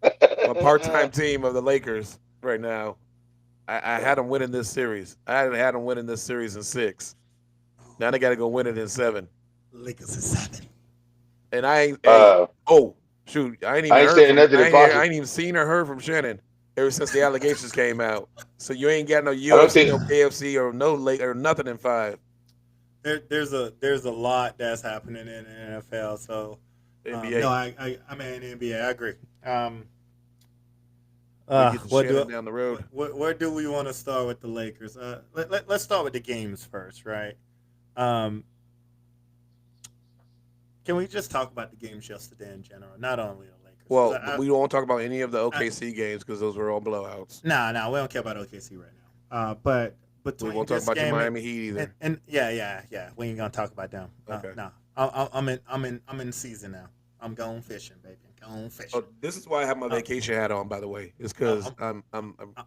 my part-time team of the Lakers right now. I had them winning this series. I hadn't had them winning this series in 6. Now they got to go win it in 7. Lakers is 7. And I ain't. Hey, uh, oh shoot, I ain't even I ain't heard saying from. nothing I impossible. ain't even seen or heard from Shannon ever since the allegations came out. So you ain't got no I don't UFC, think. no KFC, or no late or nothing in 5. There's a lot that's happening in the NFL. So NBA. no, I mean NBA. I agree. We get to What Shannon do down the road. where do we want to start with the Lakers? Let's start with the games first, right? Um, can we just talk about the games yesterday in general, not only the Lakers? 'Cause Well, we won't talk about any of the OKC games because those were all blowouts. nah, we don't care about OKC right now. But We between won't talk this about your game Miami Heat either. and yeah, we ain't gonna talk about them. Okay. No, I'm in season now. I'm going fishing, baby. I'm going fishing. Oh, this is why I have my vacation hat on, by the way. It's because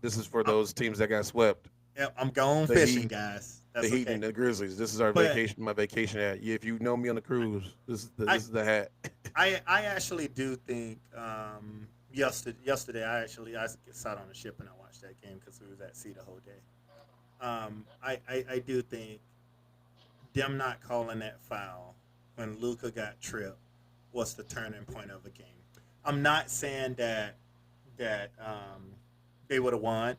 this is for those teams that got swept. Yeah, I'm going The fishing, Heat. guys. The That's Heat okay. and the Grizzlies. This is our But- vacation. My vacation hat. If you know me on the cruise, this is the hat. I actually do think yesterday I sat on the ship and I watched that game because we was at sea the whole day. I do think them not calling that foul when Luka got tripped was the turning point of the game. I'm not saying that they would have won,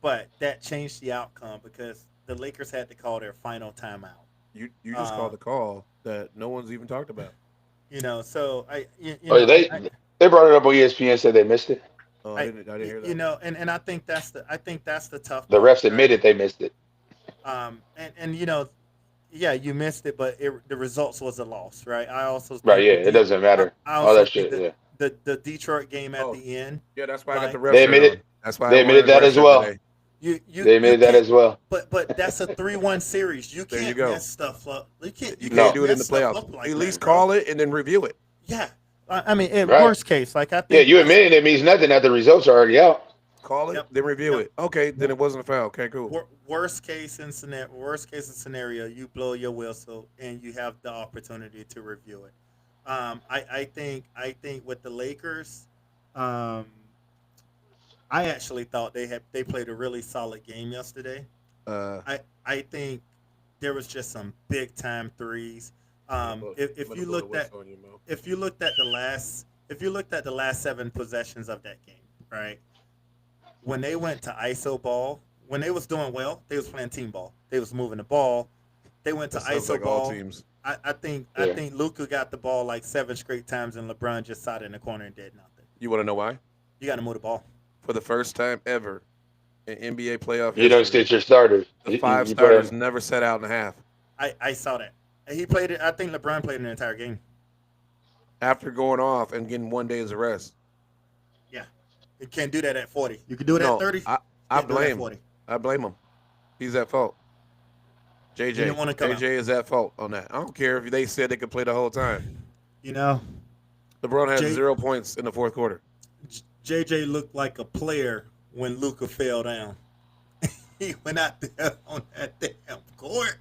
but that changed the outcome because the Lakers had to call their final timeout. You just called the call that no one's even talked about. You know, so Oh, they brought it up on ESPN. Said they missed it. Oh, I didn't hear that. You know, and I think that's the tough. The part, refs admitted they missed it. and you know, yeah, you missed it, but the results was a loss, right? I also Right? think Yeah, it doesn't matter. I All also that think shit. Yeah, the Detroit game at Oh, the end. Yeah, that's why I got the Like- ref They shirt admitted- on. That's why they I wanted admitted a that ref as shirt well. today. they admitted that as well. But that's a 3-1 series. You There you can't go. mess stuff up. You can't You can't do it in the mess stuff playoffs. up like At least that, bro. call it and then review it. Yeah, I mean, in Right. worst case, like I think. Yeah, you admitted it means nothing that the results are already out. Call it, Yep. then review Yep. it. Okay, then it wasn't a foul. Okay, cool. Worst case scenario, you blow your whistle and you have the opportunity to review it. I think with the Lakers, I actually thought they played a really solid game yesterday. I think there was just some big time threes. If you looked at the last 7 possessions of that game, right? When they went to ISO ball, when they was doing well, they was playing team ball. They was moving the ball. They went to That sounds ISO like all ball. teams. I think Yeah. Luka got the ball like 7 straight times, and LeBron just sat in the corner and did nothing. You want to know why? You got to move the ball. For the first time ever in NBA playoff You don't history, sit your starters. the You 5 play starters them. never sat out in a half. I saw that. He played it. I think LeBron played an entire game. After going off and getting 1 day's rest. Yeah, you can't do that at 40. You can do it No, at 30. I Can't do it at blame 40. I blame him. He's at fault. He didn't wanna come JJ is at fault on that. I don't care if they said they could play the whole time. You know, LeBron had J- 0 points in the 4th quarter. JJ looked like a player when Luka fell down. He went out there on that damn court.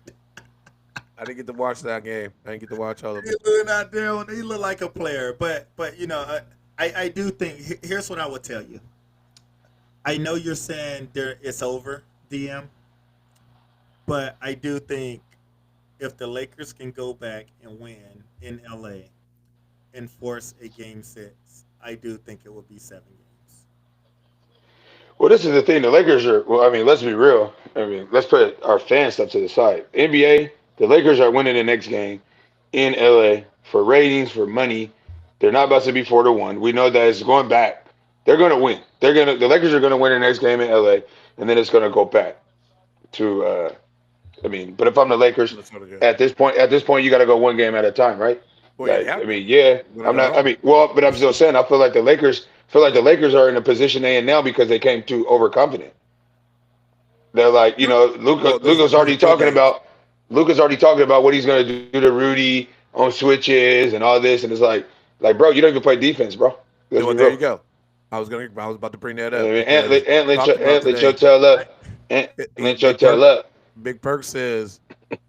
I didn't get to watch that game. I didn't get to watch all of He it. looked out there and he looked like a player. But you know, I do think here's what I would tell you. I know you're saying it's over, DM, but I do think if the Lakers can go back and win in LA and force a game 6, I do think it would be 7 games. Well, this is the thing. The Lakers are. Well, I mean, let's be real. I mean, let's put our fan stuff to the side. NBA, the Lakers are winning the next game in LA for ratings, for money. They're not about to be 4-1. We know that it's going back. They're going to win. The Lakers are going to win the next game in LA, and then it's going to go back to. I mean, but if I'm the Lakers at this point, you got to go 1 game at a time, right? Well, Like, yeah. I mean, yeah, Wanna I'm not. go? I mean, well, but I'm still saying I feel like the Lakers are in the position they in now because they came too overconfident. They're like, Well, this is Luka's the already first 4 talking games. about what he's going to do to Rudy on switches and all this, and it's like, bro, you don't even play defense, bro. Let's Well, be there you real. go. I was about to bring that I up mean, because talked about Ant let your today. tail up. Ant let your Big tail Perk, up. Big Perk says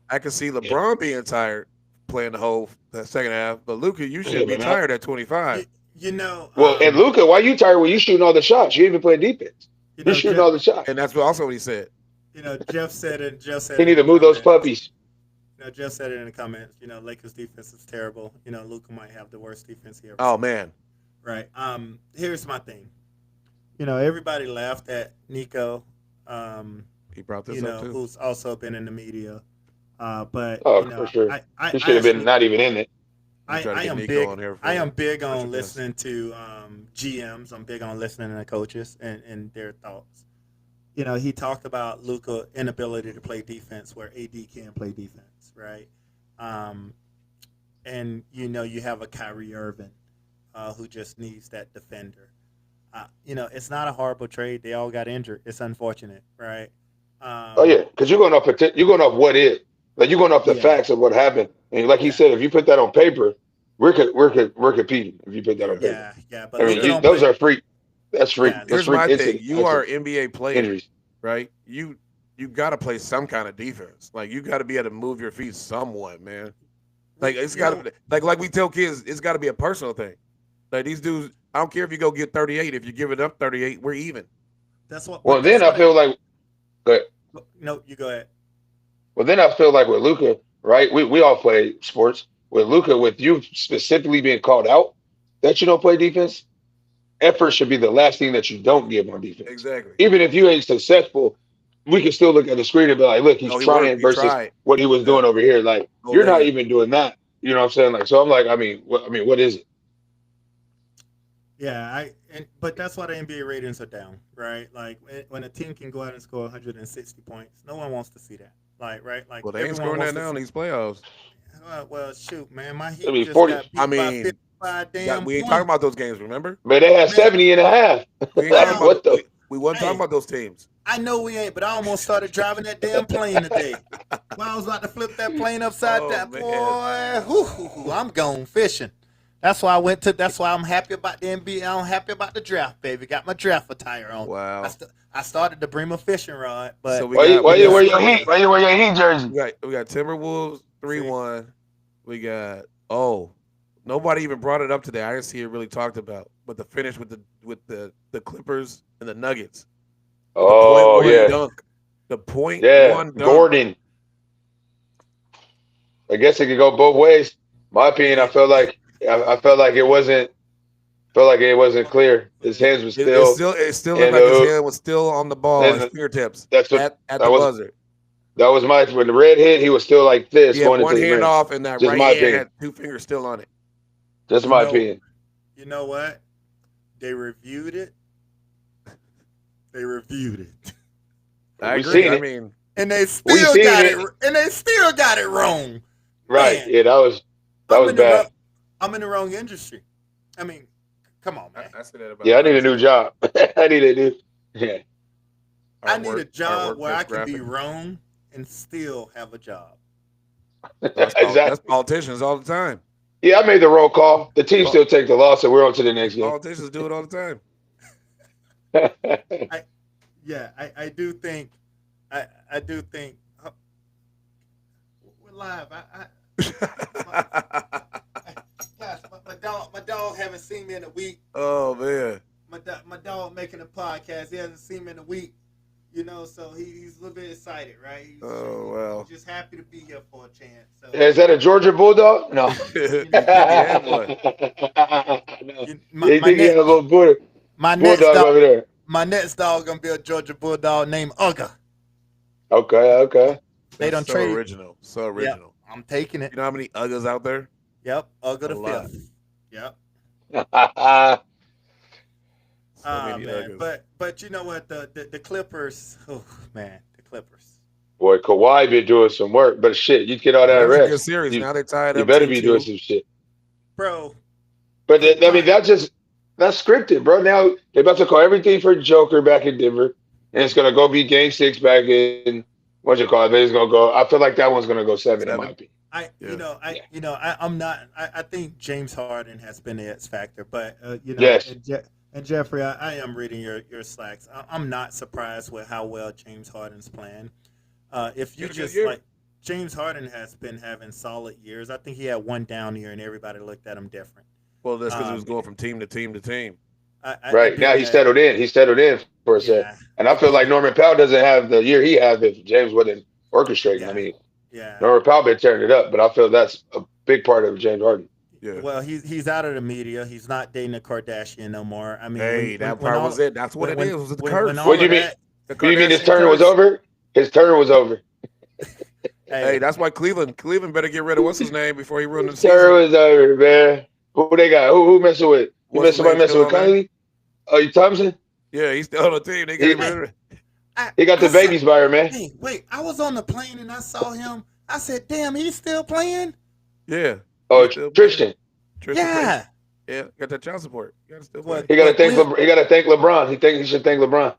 I can see Yeah, LeBron being tired playing the second half, but Luka, you yeah, shouldn't be but not. tired at 25. You know, Well, and Luka, why you tired when you shooting all the shots? You even play defense. you You know, shooting Jeff, all the shots. And that's also what he said. Jeff said it. Jeff said He it need in to the move those comments. puppies. Jeff said it in the comments. Lakers defense is terrible. Luka might have the worst defense he ever Oh seen. man, Right. Here's my thing. Everybody laughed at Nico. he brought this up too. Who's also been in the media. But Oh, for sure. I He should have been actually, not even in it. You try to I get am Nico big. on here for I am big special on guest. listening to GMs. I'm big on listening to coaches and their thoughts. He talked about Luka inability to play defense where AD can play defense, right? And you have a Kyrie Irving who just needs that defender. It's not a horrible trade. They all got injured. It's unfortunate, right? Oh yeah, because you're going off what is, like you're going off the Yeah. facts of what happened, and like he Yeah. said, if you put that on paper, we're competing. If you put that on paper, Yeah. But I mean, Luka don't those play. are freak. That's freak. Yeah, That's Here's freak my thing: incident. you are an NBA player, Injuries. right? You got to play some kind of defense. Like you got to be able to move your feet somewhat, man. Like it's got to like we tell kids, it's got to be a personal thing. Like these dudes, I don't care if you go get 38. If you give it up 38, we're even. That's what. Well, then I feel like, but No, you go ahead. well, then I feel like with Luka, right? We all play sports. With Luka, with you specifically being called out that you don't play defense, effort should be the last thing that you don't give on defense. Exactly. Even if you ain't successful, we can still look at the screen and be like, look, he's No, he trying worked. He versus tried. what he was Yeah. doing over here. Like, Oh, you're not man. even doing that. You know what I'm saying? Like, so I'm like, what is it? Yeah, but that's why the NBA ratings are down, right? Like when a team can go out and score 160 points, no one wants to see that. Like, right? Like Well, they ain't everyone scoring that wants now in to these playoffs. well, shoot, man, my I Heat mean, just 40. got beat I by mean, 55 damn we ain't points. talking about those games, remember? But they had Man. 70 and a half. We ain't Like, talking what about. the? We wasn't talking Hey. about those teams. I know we ain't, but I almost started driving that damn plane today. Well, I was about to flip that plane upside Oh, down, man. boy. I'm going fishing. That's why That's why I'm happy about the NBA. I'm happy about the draft, baby. Got my draft attire on. Wow. I started to bring my fishing rod, but So Why you wear your Heat? Why you wear your Heat jersey? we got Timberwolves 3-1. We got nobody even brought it up today. I didn't see it really talked about, but the finish with the Clippers and the Nuggets. Oh, the yeah. dunk. The point Yeah, one dunk. Gordon. I guess it could go both ways. My opinion, I felt like it wasn't clear. His hands were It still looked and like his hand was still on the ball, his and fingertips that's what at that the was. buzzer. That was when the red hit. He was still like this He had going one into the hand rim. off, and that Just right my hand opinion. had 2 fingers still on it. That's You my know- opinion. you know what? They reviewed it. I We agree. seen I it. mean, And they We still seen got it. it. And they still got it wrong. Right? Man. Yeah, that was bad. I'm in the wrong industry. I mean, come on, man. I said that about. Yeah, I need a new job. I need a new. Yeah. I need a job artwork, where I can be graphic. wrong and still have a job. That's Exactly. politicians all the time. Yeah, I made the roll call. The team still take the loss, and we're on to the next game. Politicians do it all the time. Yeah, I do think. I do think. We're live. Gosh, my dog haven't seen me in a week. Oh man. My dog making a podcast. He hasn't seen me in a week. So he's a little bit excited, right? Wow. He's just happy to be here for a chance. So Is that a Georgia Bulldog? No. You have one. No. my, You my, think you have a next, little bulldog over there? my next dog gonna be a Georgia Bulldog named Ugga. Okay. They That's don't trade. original. So original. I'm taking it. You know how many Uggas out there? Yep, Ugga A the lot. fifth. Yep. So many Man, Uggas. but you know what? The Clippers. Oh man, the Clippers. Boy, Kawhi been doing some work, but shit, you get all that That was a good rest. series. You, Now they tied you up better 2-2. be doing some shit. Bro, But that's scripted, bro. Now they're about to call everything for Joker back in Denver. and it's gonna go be Game 6 back in what you call it. But it's gonna go. I feel like that one's gonna go 7 in my opinion. I think James Harden has been the X factor, but Yes. and Jeffrey, I am reading your slacks. I'm not surprised with how well James Harden's playing. If you just like James Harden has been having solid years. I think he had one down year, and everybody looked at him different. Well, that's because he was going from team to team to team. Right now, he settled in. He settled in for a second, and I feel like Norman Powell doesn't have the year he has if James wasn't orchestrating. Yeah. I mean, Yeah. Norman Powell been tearing it up, but I feel that's a big part of James Harden. Yeah. Well, he's out of the media. He's not dating a Kardashian no more. I mean, Hey, that part was it. That's what it is. It was the curse. What do you mean? Do you mean his turn was over? His turn was over. Hey, that's why Cleveland better get rid of what's his name before he ruined the His season. turn was over, man. Who they got? Who messing with? Somebody messing with Kylie? Oh, you Thompson? Yeah, he's still on the team. They got rid of it. He got the babies by her, man. Hey, wait! I was on the plane and I saw him. I said, "Damn, he's still playing." Yeah. Oh, Tristan. Yeah. Yeah, got that child support. You gotta still play. He got to thank. He got to thank LeBron. He should thank LeBron.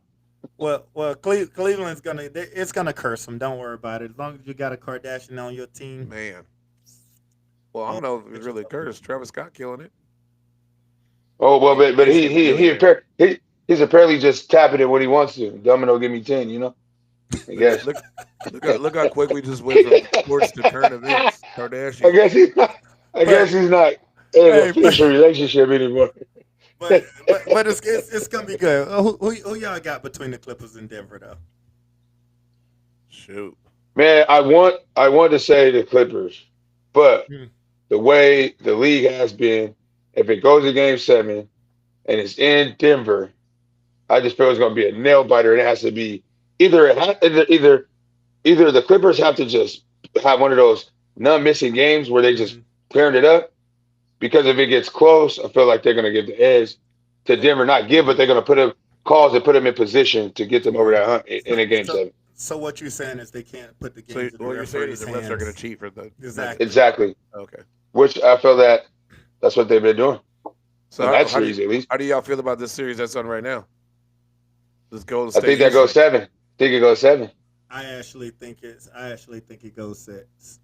Well, Cleveland's gonna curse him. Don't worry about it. As long as you got a Kardashian on your team, Man. Well, I don't know if it's really cursed. Travis Scott killing it. Oh well, but he's apparently just tapping it when he wants to. Domino, give me 10. You know. I guess. Look how quick we just went from sports to current events. Kardashian. I guess he's not in an official relationship anymore. but it's gonna be good. Who y'all got between the Clippers and Denver though? Shoot. Man, I want to say the Clippers, but the way the league has been, if it goes to Game 7 and it's in Denver, I just feel it's going to be a nail biter, and it has to be either the Clippers have to just have one of those non-missing games where they just tearing it up, because if it gets close, I feel like they're going to give the edge to Denver. Not give, but they're going to put them in position to get them over that hump in a Game 7. So what you're saying is they can't put the games in the what you're saying is referee's the refs are hands. going to cheat for the Exactly. Okay. Which I feel that's what they've been doing. So that series, at least. How do y'all feel about this series that's on right now? Let's go. I think that goes 7. I think it goes 7. I actually think it goes 6.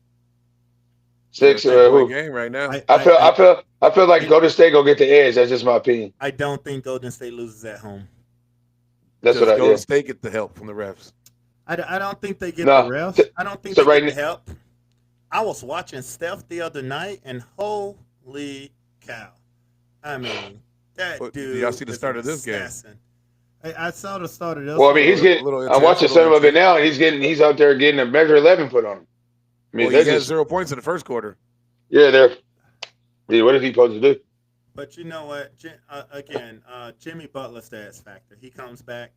6 game right now. I feel like Golden State gonna get the edge. That's just my opinion. I don't think Golden State loses at home. That's what Golden State get the help from the refs. I don't think they get the refs. I don't think they get the help. I was watching Steph the other night, and holy cow! I mean, that dude. Did y'all see the start of this game? I saw the start of this. Well, I mean, he's getting. I'm watching some of it now, and he's out there getting a measure 11 put on him. I mean, he had 0 points in the first quarter. Yeah, what is he supposed to do? But you know what? Jimmy Butler's the X factor. He comes back.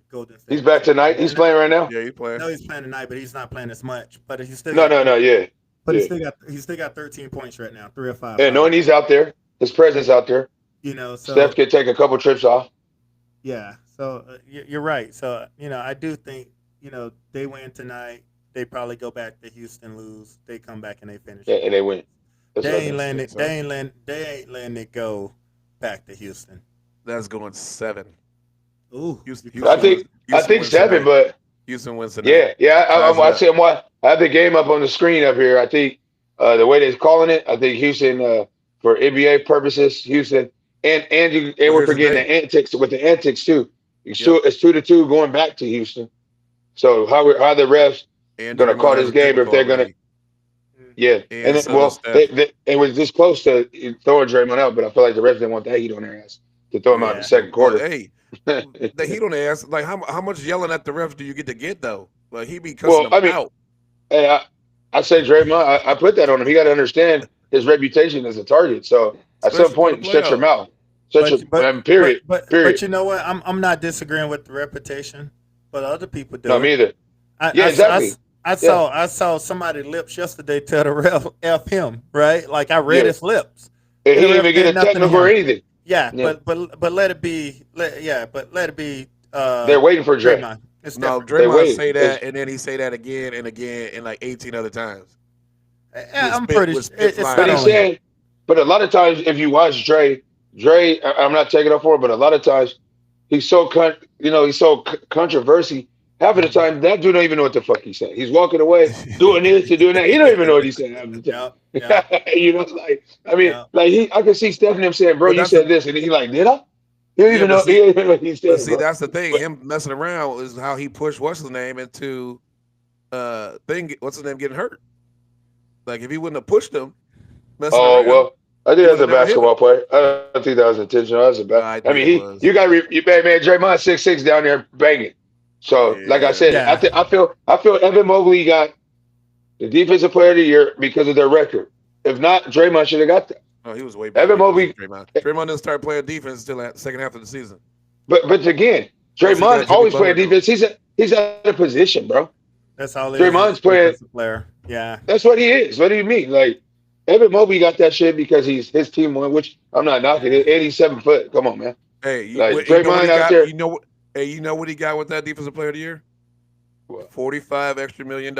Golden State. He's back tonight. He's playing right now. Yeah, he's playing. No, he's playing tonight, but he's not playing as much. But he's still yeah. But he still got 13 points right now, 3 or 5. Yeah, knowing he's out there, his presence out there. So Steph could take a couple trips off. Yeah, so you're right. So I do think they win tonight. They probably go back to Houston, lose. They come back and they finish. Yeah, and they win. They ain't letting it go back to Houston. That's going 7. Ooh, I think 7, but Houston wins tonight. Yeah. I have the game up on the screen up here. I think the way they're calling it, I think Houston for NBA purposes, Houston, and we're forgetting the antics with the antics too. It's 2-2 going back to Houston. So how the refs going to call this game if they're going to? Yeah, and it was this close to throwing Draymond out, but I feel like the refs didn't want that heat on their ass to throw him out in the second quarter. Hey, the heat on their ass. Like how much yelling at the refs do you get though? Like he be cussing them out. Hey, I say Draymond. I put that on him. He got to understand his reputation as a target. So at some point, shut your mouth. Period. But you know what? I'm not disagreeing with the reputation, but other people do. No, me either. Exactly. I saw somebody lips yesterday tell the ref F him, right? Like I read his lips. He didn't even get a technical or anything. Yeah, but let it be. Let it be. They're waiting for Draymond. No, Draymond say that, and then he say that again and again, and like 18 other times. I'm pretty sure. But a lot of times, if you watch Dre, I'm not taking up for it, but a lot of times he's so controversy. Half of the time, that dude don't even know what the fuck he's saying. He's walking away, doing this and doing that. He don't even know what he's saying half the time. You know, like I mean, like I can see Stephanie saying, "Bro, But you that's said this," and he like, "Did I?" He don't even but know. see- He don't even know what he said. But see, bro. that's the thing. Him messing around is how he pushed what's his name into what's his name getting hurt. Like if he wouldn't have pushed him messing Oh around, well, I think he that's would a have never hit him. basketball player. I don't think that was intentional. That was a bad. I I think mean, it was. you got you man, Draymond 6'6" down there banging. So, like I Yeah. said, I feel Evan Mobley got the defensive player of the year because of their record. If not, Draymond should have got that. Oh, he was way better Evan defense than Mobley, Draymond. Draymond didn't start playing defense until the second half of the season. but again, Once he got Draymond's Jimmy always Butler, playing defense. He's out of position, bro. That's all it is. Draymond's A playing. defensive player. Yeah. That's what he is. What do you mean? Like Evan Mobley got that shit because his team won, which I'm not knocking it. 87 foot. Come on, man. hey, Like you know what Draymond he out got? there. You know what he got with that defensive player of the year? What? $45 extra million.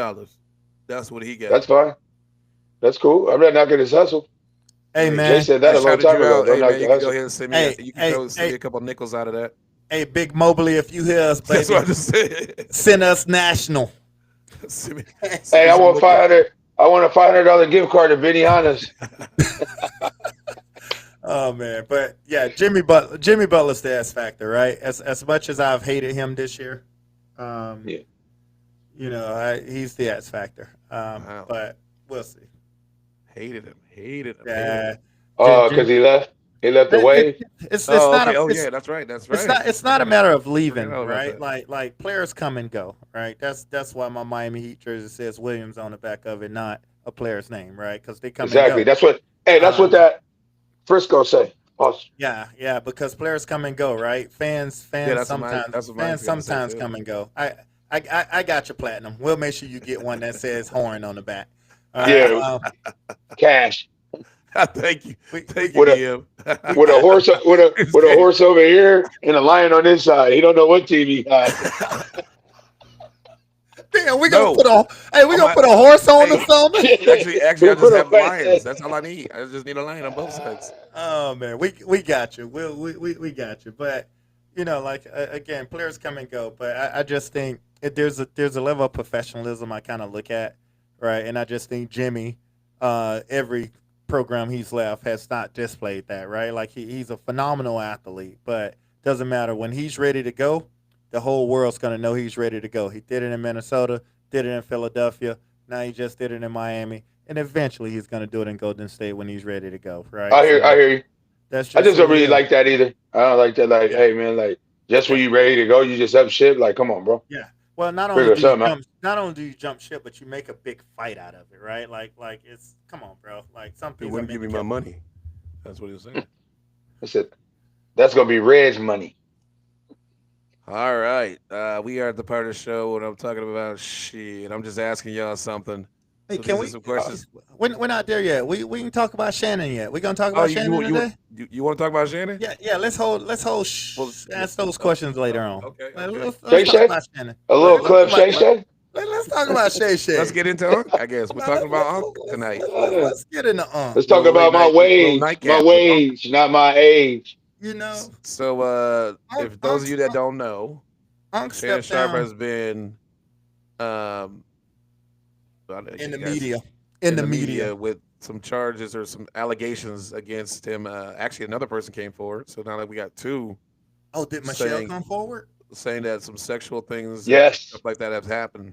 That's what he got. That's fine. That's cool. I'm not knocking his hustle. Hey, Hey, Jay man. said that I a long shouted time you ago. out. Don't Hey knock man, the you can hustle. go ahead and send me. Hey, You can hey, go send me hey. a couple nickels out of that. Hey, Big Mobley, if you hear us, That's what I baby, just said. send us national. Send me Hey, some I want nickels. 500. I want a $500 gift card to Benihana's. Oh man, but yeah, Jimmy Butler's the S factor, right? As much as I've hated him this year, Yeah. you know, he's the X factor. Wow. But we'll see. Hated him. Yeah, Oh, because he left. He left the wave. it's Oh, not okay. a, Oh, it's, yeah, that's right. That's right. it's not a matter of leaving, Forgot about right? that. Like players come and go, right? That's why my Miami Heat jersey says Williams on the back of it, not a player's name, right? Because they come Exactly. and go. That's what. Hey, that's what Um, that Frisco say. Oh, Yeah, because players come and go, right? Fans Yeah, that's what sometimes Miami's gonna say, too. come and go. I got your platinum. We'll make sure you get one that says horn on the back. All right. yeah, cash Thank you. We- Thank with you, DM. with a horse with a horse over here and a lion on this side. He don't know what team he got. Damn, we No. gonna put a horse on or something. Actually, I just have lions. That's all I need. I just need a lion on both sides. Oh man, we got you. We got you. But you know, like again, players come and go. But I just think there's a level of professionalism I kind of look at, right? And I just think Jimmy, every program he's left has not displayed that, right? Like he's a phenomenal athlete, but doesn't matter when he's ready to go. The whole world's gonna know he's ready to go. He did it in Minnesota, did it in Philadelphia. Now he just did it in Miami, and eventually he's gonna do it in Golden State when he's ready to go, right? I hear you. That's I just don't who he really is. like that either. I don't like that. Like, Yeah. hey man, like just when you ready to go, you just up shit. Like, come on, bro. Yeah. Well, not Figure only do you something out. jump, not only do you jump ship, but you make a big fight out of it, right? Like it's come on, bro. Like some He people wouldn't give me my money. That's what he was saying. I said that's gonna be Red's money. All right. We are at the part of the show when I'm talking about shit. I'm just asking y'all something. Hey, So can these are we? some questions. We're not there yet. We can talk about Shannon yet. We gonna talk Oh, about Shannon today? you want to talk about Shannon? Yeah. Let's hold. Well, Ask those questions later on. Okay. Let's Shay talk Shay? about Shannon. A little Let's club talk Shay about- Shay. Let's talk about Shay Shay. Let's get into Unc, I guess. We're talking about Unc tonight. Let's get into Let's talk Little about my late night- little wage. nightcap My with Unc. wage, not my age. You know, So, if those of you that don't know, Unc Shannon stepped Sharp down has been in the media. In the media. with some charges or some allegations against him. Actually, another person came forward. So now that we got two Oh, did Michelle saying- come forward? saying that some sexual things, Yes. stuff like that have happened.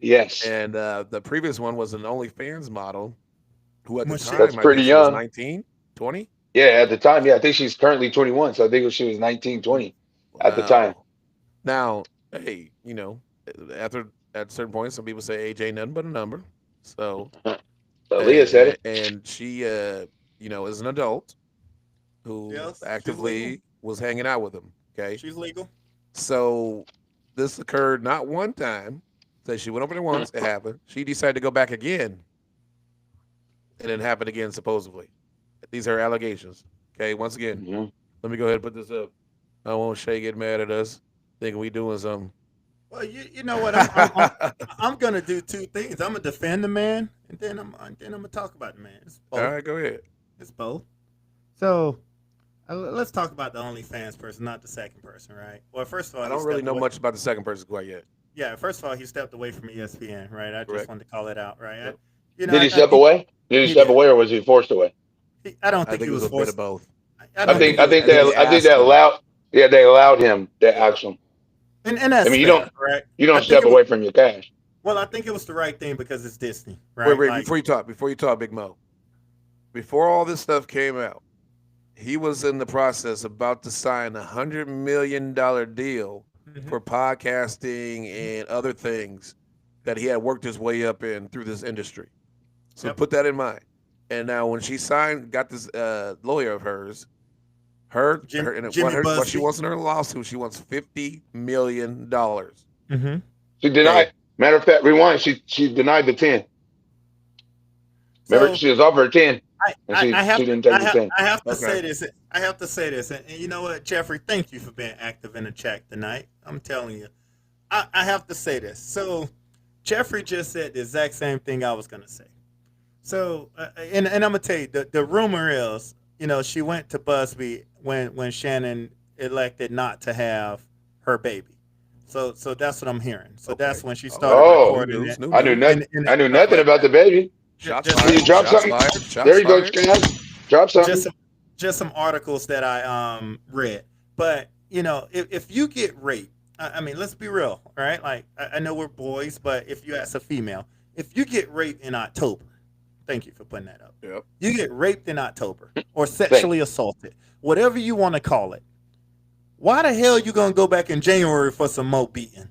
Yes. And the previous one was an OnlyFans model who at the Michelle- time, That's I pretty think she was young. 19, 20? Yeah, at the time. Yeah, I think she's currently 21. So I think she was 19, 20 at the Wow. time. Now, hey, at certain points, some people say age ain't nothing but a number. So So Leah said it. and she, is an adult who Yes, she's actively legal. was hanging out with him. Okay, She's legal. so this occurred not one time. So she went over there once, it happened. She decided to go back again, and it happened again. Supposedly, these are allegations. Okay, once again, Mhm. let me go ahead and put this up. I don't want Shay get mad at us thinking we doing something. Well, you know what? I'm gonna do two things. I'm gonna defend the man, and then I'm gonna talk about the man. It's both. All right, go ahead. It's both. So, Let's talk about the OnlyFans person, not the second person, right? Well, first of all, I he don't really stepped know away. much about the second person quite yet. Yeah, first of all, he stepped away from ESPN, right? I just Correct. wanted to call it out, right? Yep. Did he step away? Did he he step did. away, or was he forced away? I don't I think think he it was was a bit of forced. both. I I don't think think he I was. think I think he that I think asked that him. allowed yeah they allowed him to Yeah. ask him. And I that's mean fair, right? you I don't think step it was. away from your cash. Well, I think it was the right thing because it's Disney, Wait, right? wait, Like, before you talk, Big Mo. Before all this stuff came out, he was in the process about to sign $100 million deal mhm. for podcasting and other things that he had worked his way up in through this industry. So Yep. put that in mind. And now when she got this lawyer of hers, her and Jimmy what she Busby. wants in her lawsuit, she wants $50 million. Mm-hmm. She Okay, denied. Matter of fact, rewind. She denied the 10. Remember, So she was offered 10, I, and I, I she have to didn't take the 10. I have to okay. say this. I have to say this. And you know what, Jeffrey? Thank you for being active in the chat tonight. I'm telling you, I have to say this. So Jeffrey just said the exact same thing I was gonna say. So and I'm gonna tell you the rumor is, she went to Busby when Shannon elected not to have her baby. So that's what I'm hearing. So Okay. that's when she Oh, started Oh, new recording news, it new I knew news. nothing. and I knew stuff nothing like about that. the baby. Shots Just Can some you fired. drop Shots something? fired. There Shots you go, fired. Scam. Drop just something. some just some articles that I read. But if you get raped, I mean, let's be real, right? Like I know we're boys, but if you ask a female, if you get raped in October, thank you for putting that up. Yep. You get raped in October or Thank sexually assaulted, whatever you want to call it. Why the hell you gonna go back in January for some more beating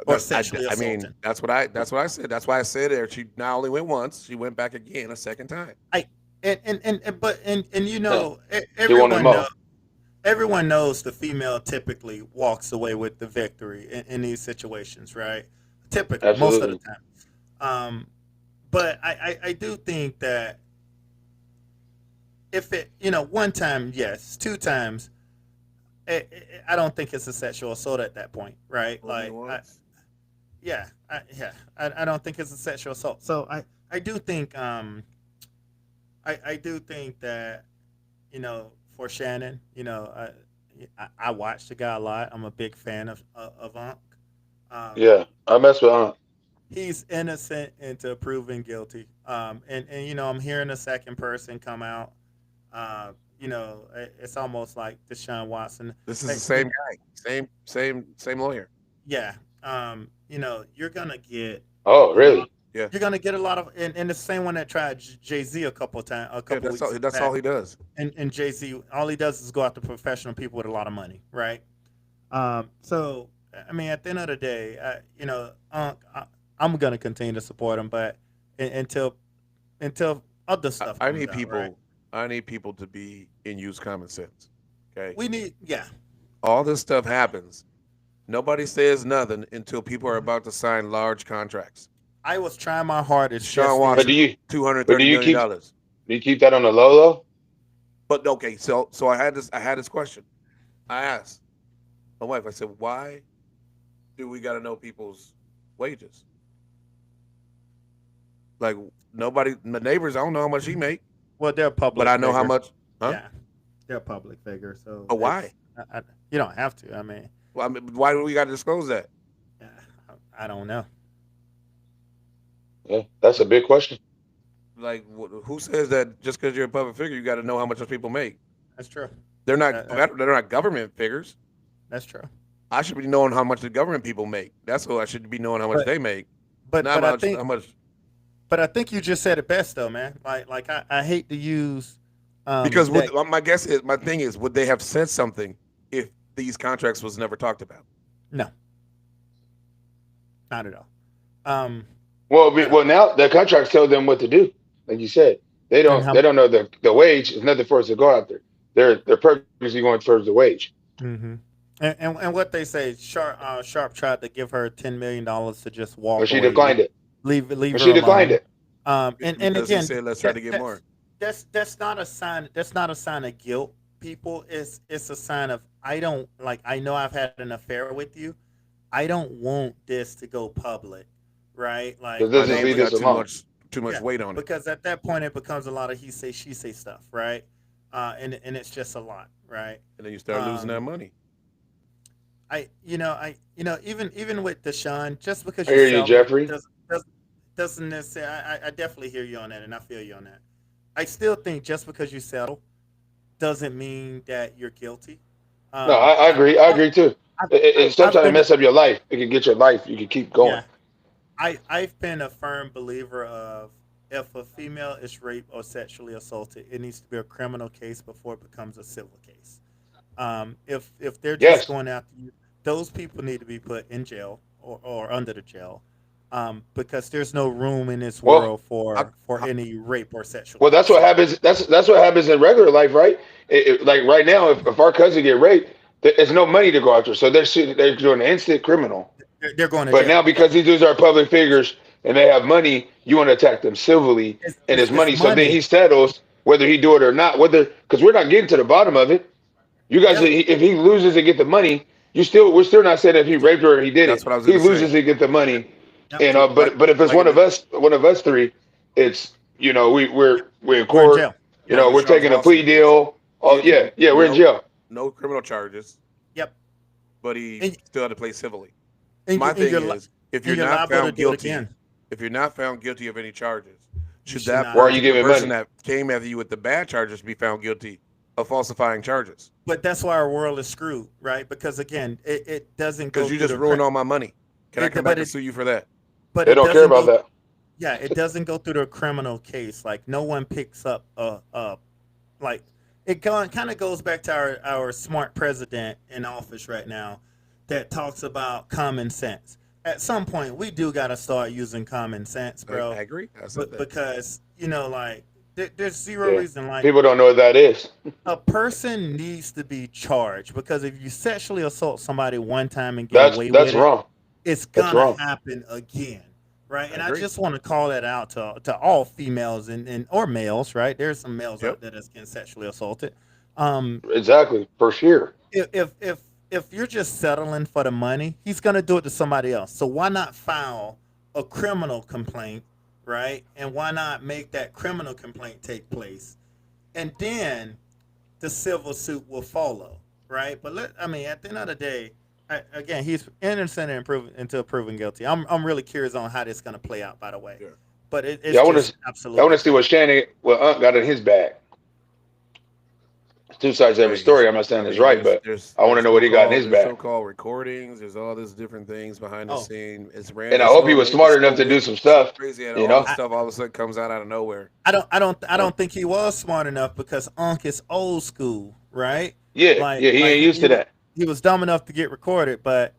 or sexually I mean, assaulting? that's what I said. That's why I said there. She not only went once, she went back again a second time. I and you. She wanted more. everyone knows the female typically walks away with the victory in these situations, right? Typically, most of the Absolutely. time. Um, but I do think that if it, one time, yes, two times, I don't think it's a sexual assault at that point, right? Only Like, once. I don't think it's a sexual assault. So I do think, I do think that, for Shannon, I watch the guy a lot. I'm a big fan of Unc. Um, Yeah, I mess with Aunt. he's innocent until proven guilty. And I'm hearing a second person come out. It's almost like Deshaun Watson. This is Hey, the same guy. Same lawyer. yeah. You're gonna get Oh, a lot. really? Yeah. You're gonna get a lot of, and the same one that tried Jay Z a Yeah, couple weeks that's back. all he does. And Jay Z, all he does is go after professional people with a lot of money, right? So I mean, at the end of the day, I'm gonna continue to support him, but until other stuff I comes need out, right? people I need people to be in use common sense. Okay. We need, yeah. All this stuff happens. Nobody says nothing until people are about to sign large contracts. I was trying my hardest Sean But yesterday. do Watson, you $230 but do you million keep dollars. that on the low low? But okay, so I had this question. I asked my wife. I said, "Why do we got to know people's wages? Like nobody, my neighbors. I don't know how much he make, Well, they're a but public I know how figure. much. Huh? Yeah, they're a public figure, so Oh, why? you don't have to. I mean, Well, I mean, why do we got to disclose that? yeah, I don't know. Yeah, that's a big question. Like, who says that just because you're a public figure, you got to know how much those people make? That's true. They're Uh, not. uh, They're not government figures. that's true. I should be knowing how much the government people make. That's who I should be knowing how much But they make. but Not but I how think much. but I think you just said it best though, man. Like I hate to use Because that. my thing is, would they have said something if these contracts was never talked about? No, not at all. Um, Well, now the contracts tell them what to do. Like you said, they and don't how? they don't know the wage is nothing for us to go after. They're purposely going towards the wage. Mm-hmm. And what they say, Sharp tried to give her $10 million to just But walk she away, declined it. leave But her she declined alone. it. And Because he again, said, "Let's try to get more." that's not a sign. That's not a sign of guilt. People, it's a sign of I don't like. I know I've had an affair with you. I don't want this to go public, right? Like Because My this is name's leave got this alone. too much yeah, weight on it. because at that point it becomes a lot of he say she say stuff, right? And it's just a lot, right? And then you start losing that Um, money. even with Deshaun, just because I you hear you, sell him Jeffrey. doesn't necessarily. I definitely hear you on that, and I feel you on that. I still think just because you settle doesn't mean that you're guilty. No, I I, agree. I agree too. I've, It I've sometimes it been mess up your life. It can get your life. You can keep going. yeah. I've been a firm believer of if a female is raped or sexually assaulted, it needs to be a criminal case before it becomes a civil case. If they're just Yes. going after you, those people need to be put in jail or under the jail, because there's no room in this Well, world I, for I, any rape or sexual well, that's what assault. happens. That's what happens in regular life, right? Like right now, if our cousin get raped, there's no money to go after, so they're doing an instant criminal. They're going to But jail. now Yeah, because these are public figures and they have money, you want to attack them civilly and it's it's money. So then money. he settles whether he do it or not. Whether because we're not getting to the bottom of it. You guys, Yep. if he loses and get the money, we're still not saying if he raped her or he did that's it. what I was He gonna say. loses and get the money, Yep. and So but if it's like one of us three, it's we're in We're in court. jail. like in We're Deshaun's taking a plea lawsuit is, deal. he Oh had to yeah, we're in no jail. no criminal charges, Yep. but he And, still had to play civilly. and, My you, and thing you're is, if and you're you're not liable to found do it guilty, again. if you're not found guilty of any charges, You should should that Why not. are you the giving person money? that came after you with the bad charges be found guilty of falsifying charges? But that's why our world is screwed, right? Because again, it doesn't Because go you through just ruined all my money. Can I come back and sue you for that? but They it don't care doesn't about go. that. Yeah, it doesn't go through the criminal case. Like no one picks up a like it kind of goes back to our smart president in office right now that talks about common sense. At some point, we do got to start using common sense, I bro. agree. I said But that. because like there's zero Yeah, reason like people don't know what that is. a person needs to be charged because if you sexually assault somebody one time and get That's away that's with it, wrong. it's That's gonna wrong. happen again, right? I And I agree. just want to call that out to all females and or males, right? There's some males Yep. out there that's getting sexually assaulted. Um, Exactly, for sure. if you're just settling for the money, he's gonna do it to somebody else. So why not file a criminal complaint, right? And why not make that criminal complaint take place, and then the civil suit will follow, right? But I mean, at the end of the day, again, he's innocent until proven guilty. I'm really curious on how this is going to play out. By the way, Yeah. but it's Yeah, I want just to I want absolutely to see what Unc got in his bag. Two sides to every Hey, story. I'm not saying I it's mean, right, but there's I want to know what he got in his there's bag. so-called recordings. There's all this different things behind the oh, scene. It's And I It's hope he so was it's smart enough so to do weird. some It's so stuff. crazy that You all this know, stuff all of a sudden comes out of nowhere. I You know? don't think he was smart enough because Unc is old school, right? yeah, he Like ain't used to that. he was dumb enough to get recorded, but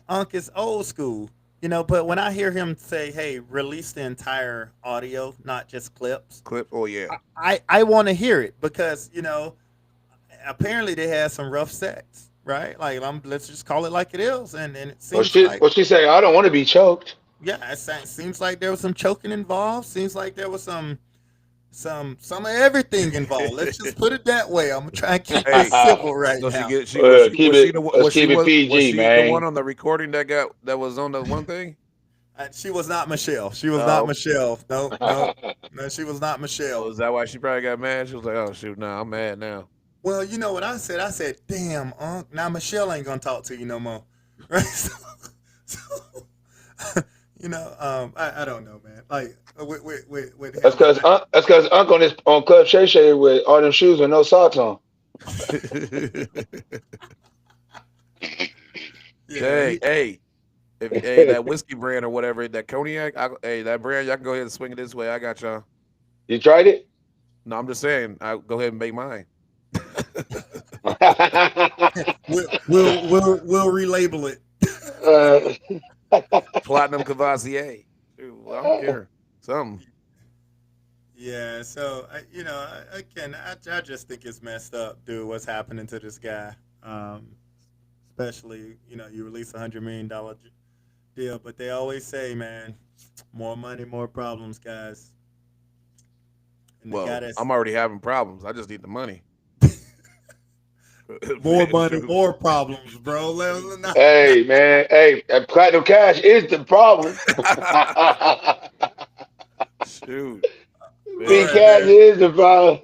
Unc is old school. But when I hear him say, "Hey, release the entire audio, not just clips," Clip. Oh yeah. I want to hear it because apparently they had some rough sex, right? Like let's just call it like it is, and it seems like What she say? I don't want to be choked. yeah, seems like there was some choking involved. Seems like there was some of everything involved. Let's just put it that way. I'm gonna try and keep Hey, it civil right so she now. get she was she Keep was she it. the Let's keep it was PG, she the one man. on the recording that was on the one thing? She was not Michelle. She was not Oh, Michelle. No, no, no. She was not oh, Michelle. is that why she probably got mad? She was like, "Oh shoot, nah, I'm mad now." Well, you know what I said? I said, "Damn, Unc. Now Michelle ain't gonna talk to you no more." Right? So I don't know, man. Like with That's him, because Unc on Club Shay Shay with all them shoes and no socks on. yeah, Hey, hey, that whiskey brand or whatever, that cognac, hey, that brand, y'all can go ahead and swing it this way. I got y'all. You tried it? No, I'm just saying, I go ahead and make mine. we'll relabel it. Platinum Cavassier. Shoot, well, I don't care. Something. Yeah, so I just think it's messed up, dude. What's happening to this guy? Especially, you release $100 million deal, but they always say, man, more money, more problems, guys. And the guy Well, that's I'm already having problems. I just need the money. more money, more problems, bro. Hey, man. Hey, Platinum Cash is the problem. Shoot. Pink right, cat man. is the problem.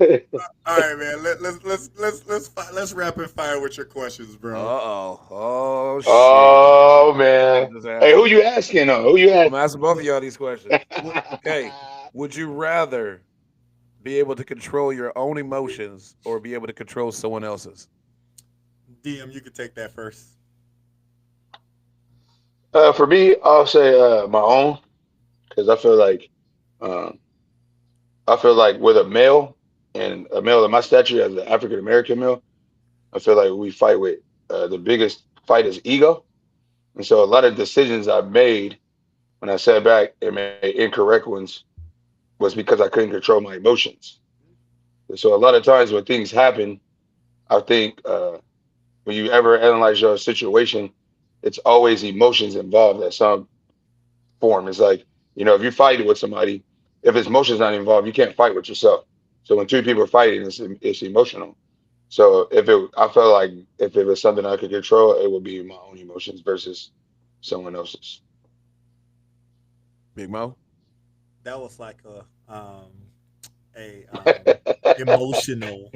All right, man. Let's rapid fire with your questions, bro. Uh-oh. Oh, shit. Oh I man. just Hey, asked who you. you asking though? Who you I'm asking? asking both of What, y'all these questions. what, Okay. Would you rather be able to control your own emotions or be able to control someone else's? DM, you could take that first. For me, I'll say my own because um, I feel like with a male and a male of my stature as an African American male, I feel like we fight with the biggest fight is ego, and so a lot of decisions I made when I sat back and made incorrect ones was because I couldn't control my emotions. And so a lot of times when things happen, I think when you ever analyze your situation, it's always emotions involved at some form. It's like, if you're fighting with somebody, if it's emotions not involved, you can't fight with yourself. So when two people are fighting, it's emotional. So I felt like if it was something I could control, it would be my own emotions versus someone else's. Big Mo? That was like a emotional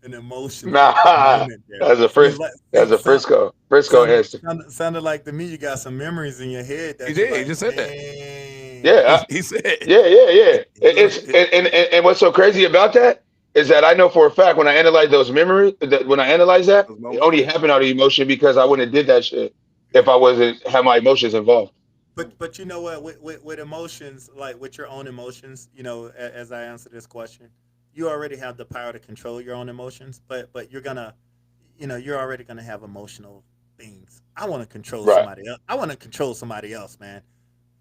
an emotional Nah, moment there. that's a Seems Fris, like that's a Frisco answer. sounded like to me you got some memories in your head He that you're did. He like, just said that. dang. Yeah, He said. yeah, yeah, yeah. It's It- and what's so crazy about that is that I know for a fact when I analyze those memories, that when I analyze that, those it moments. only happened out of emotion because I wouldn't have did that shit if Yeah. I wasn't had my emotions involved. But you know what, with emotions, like with your own emotions, as I answer this question, you already have the power to control your own emotions, but you're already gonna have emotional things. I want to control Right. somebody else. I want to control somebody else, man.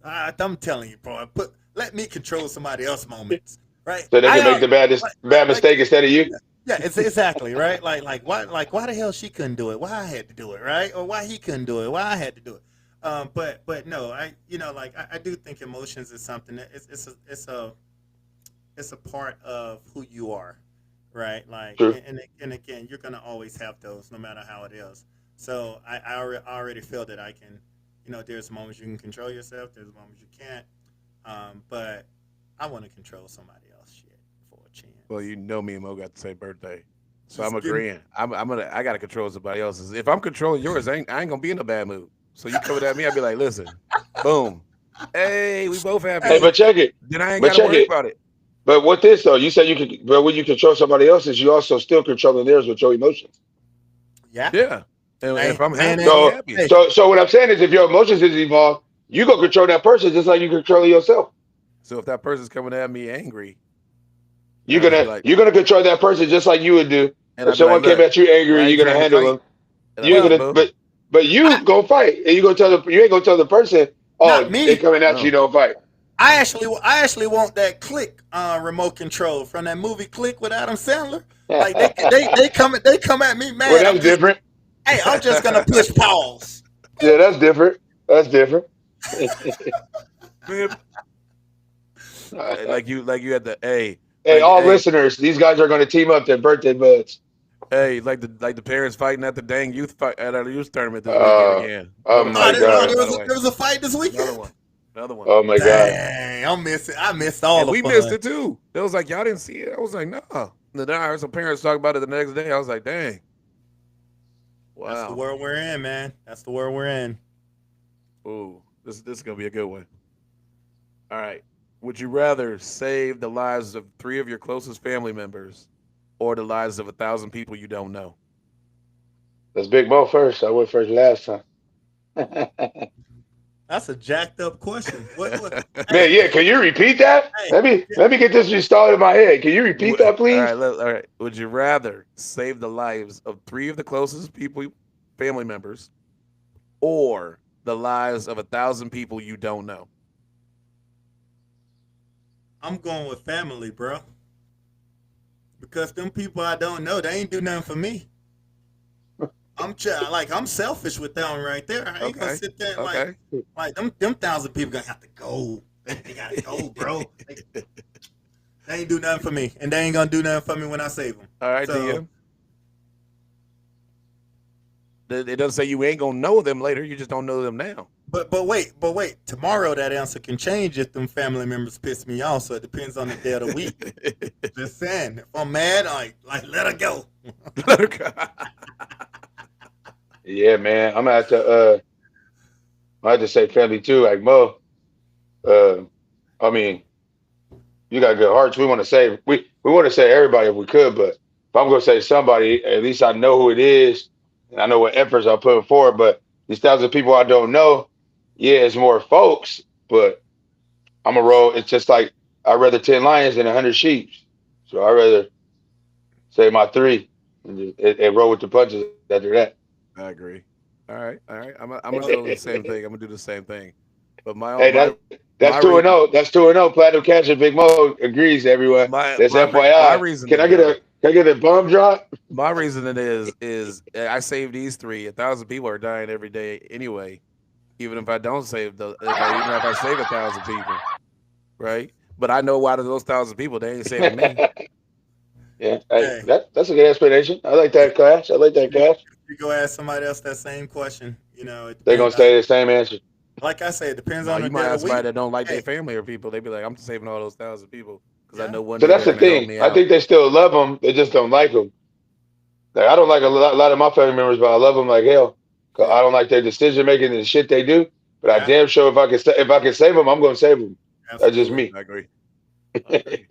I'm telling you, bro. Let me control somebody else moments, right? So they can make the bad Like mistake instead of you. yeah, yeah, it's exactly right. Why the hell she couldn't do it? Why I had to do it, right? Or why he couldn't do it? Why I had to do it? But no, I do think emotions is something that it's a part of who you are, right? Like, True. and again, you're gonna always have those, no matter how it is. So I already feel that I can, there's moments you can control yourself, there's moments you can't. But I want to control somebody else shit for a Well, chance. you know me and Mo got the same birthday. So I'm Just give me. agreeing. I gotta control somebody else's. If I'm controlling yours, I ain't gonna be in a bad mood. So you coming at me, I'd be like, listen, boom. Hey, we both Hey, happy. but check it. Then I ain't But gotta check worry it. about it. But with this though, you said you could. But when you control somebody else's, you also still controlling theirs with your emotions. Yeah. Yeah. And if I'm And happy, then, I'm So, happy. hey, so what I'm saying is, if your emotions is involved, you go control that person just like you control yourself. So if that person's coming at me angry, then You're I just gonna be like, you're gonna control that person just like you would do. and If I'd be like, someone came look, at you angry, I ain't you're gonna trying to handle fight. them. And I'd be You're like, gonna, boom. but you I go fight, and you ain't gonna tell the person, not oh, they me. coming at you, No. don't fight. I actually want that Click remote control from that movie Click with Adam Sandler. Like they come at me Well, mad. that's different. I'm just gonna push pause. Yeah, that's different. That's different. Man, like you had the Hey, like all hey, listeners, these guys are gonna team up their birthday buds. like the parents fighting at the dang youth fight at our youth tournament this weekend Uh, again. oh Another my fight Oh, broke god. out, there by was the a, way. there was a fight this Another weekend. one. Another one. Oh my god. Dang, I missed all And the we missed fun. it too. It was like y'all didn't see it. I was like, no. And then I heard some parents talk about it the next day. I was like, dang. That's the Wow. world we're in, man. That's the world we're in. Ooh, this is gonna be a good one. All right. Would you rather save the lives of 3 of your closest family members or the lives of 1,000 people you don't know? Let's Big Mo first. I went first last time. Man, That's a jacked up question. What? Hey, yeah, can you repeat that? hey. Let me get this installed in my head. Can you repeat that, All please? right, all right. Would you rather save the lives of 3 of the closest people, family members, or the lives of 1,000 people you don't know? I'm going with family, bro. Because them people I don't know, they ain't do nothing for me. I'm selfish with that one right there. I ain't gonna Okay. sit there and Okay. like them 1,000 people gonna have to go. They gotta go, bro. They ain't do nothing for me, and they ain't gonna do nothing for me when I save them. All right, So DM. It doesn't say you ain't gonna know them later. You just don't know them now. But wait. Tomorrow that answer can change if them family members piss me off. So it depends on the day of the week. Just saying. If I'm mad, like let her go. Yeah, man. I have to say family too. Like Mo, uh, I mean, you got good hearts. We want to say everybody if we could, but if I'm gonna say somebody, at least I know who it is, and I know what efforts I'm putting forward. But these thousands of people I don't know, yeah, it's more folks, but I'm a roll. It's just like I'd rather 10 lions than 100 sheep. So I'd rather say my three and roll with the punches after that. I agree. All right. I'm gonna go the same thing. I'm gonna do the same thing. But Hey, that's my two and reason zero. That's 2-0. Platinum Cash and Big Mo agrees. Everyone, that's my FYI. Can I reasoning get though. a bomb drop? My reasoning is I save these three. 1,000 people are dying every day anyway. Even if I don't save even if I save 1,000 people, right? But I know out of those 1,000 people, they ain't saving me. Yeah, hey, Hey, that's a good explanation. I like that, Cash. I like that, Cash. you go ask somebody else that same question. It They're depends. gonna say the same answer. Like I said, it depends No, on the you day might of the ask somebody week. that don't like their Hey, family or people. They be like, I'm saving all those 1,000 people because I yeah. know one So day that's they're the gonna help thing. me I out. think they still love them. They just don't like them. Like I don't like a lot of my family members, but I love them like hell. 'Cause I Yeah, don't like their decision making and the shit they do. But I Yeah, damn sure if I can save them, I'm gonna save them. That's just absolutely. me. I agree. I agree.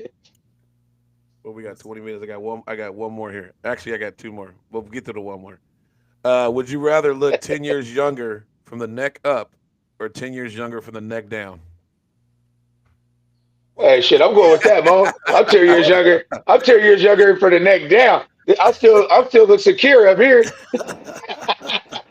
Well, we got 20 minutes. I got one more here. Actually, I got two more. We'll get to the one more. Would you rather look 10 years younger from the neck up or 10 years younger from the neck down? Hey, shit, I'm going with that, Mo. I'm 2 years younger. I'm 2 years younger for the neck down. I still look secure up here.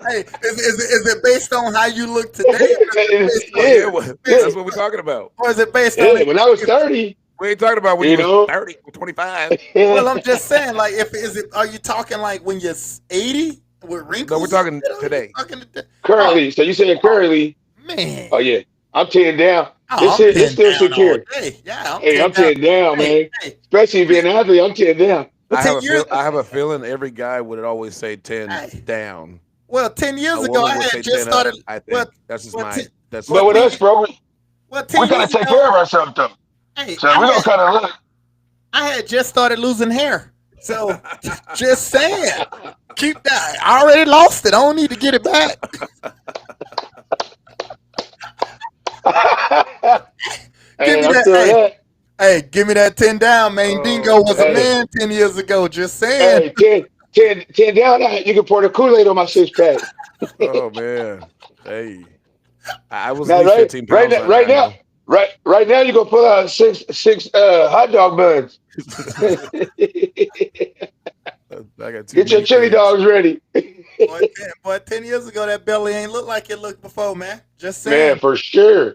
Hey, is it based on how you look today, or is it based on Yeah, Yeah, well, yeah, that's what we're talking about. or is it based on yeah. When I was if 30, We ain't talking about when you you was know, 30 or 25. well, I'm just saying, like, if is it? Are you talking like when you're 80 with No, we're wrinkles? talking You know, you today. talking oh, currently. So you saying oh currently? man, Oh yeah, I'm 10 down. oh, It's I'm it's 10 still down all secure. day. Yeah, I'm Hey, 10 I'm down. 10 down, Hey, man. hey, Especially being an athlete, I'm 10 down. well, 10 years. I have a feeling every guy would always say 10 Hey, down. well, 10 A years ago, woman I would had say just 10 up. started. I Well, think that's just well, 10, that's well, But just with 10, us, bro, well, we 10 gotta years take ago, care of ourselves though. hey, So we gonna kind of look. I had just started losing hair. So, just saying, keep that. I already lost it. I don't need to get it back. Give Hey, me I'm that. feeling Hey, that. hey, give me that 10 down, man. Oh Dingo was a Hey, man. man 10 years ago. Just saying. hey, 10 down. You can pour the Kool-Aid on my 6 pack. Oh man. Hey. I was at Now, least right, 15 right pounds now, lighter. right I now, know. right now, you gonna pull out six hot dog buns. I got too Get your many chili kids. dogs ready, Boy, 10 years ago, that belly ain't look like it looked before, man. Just man, saying. for sure.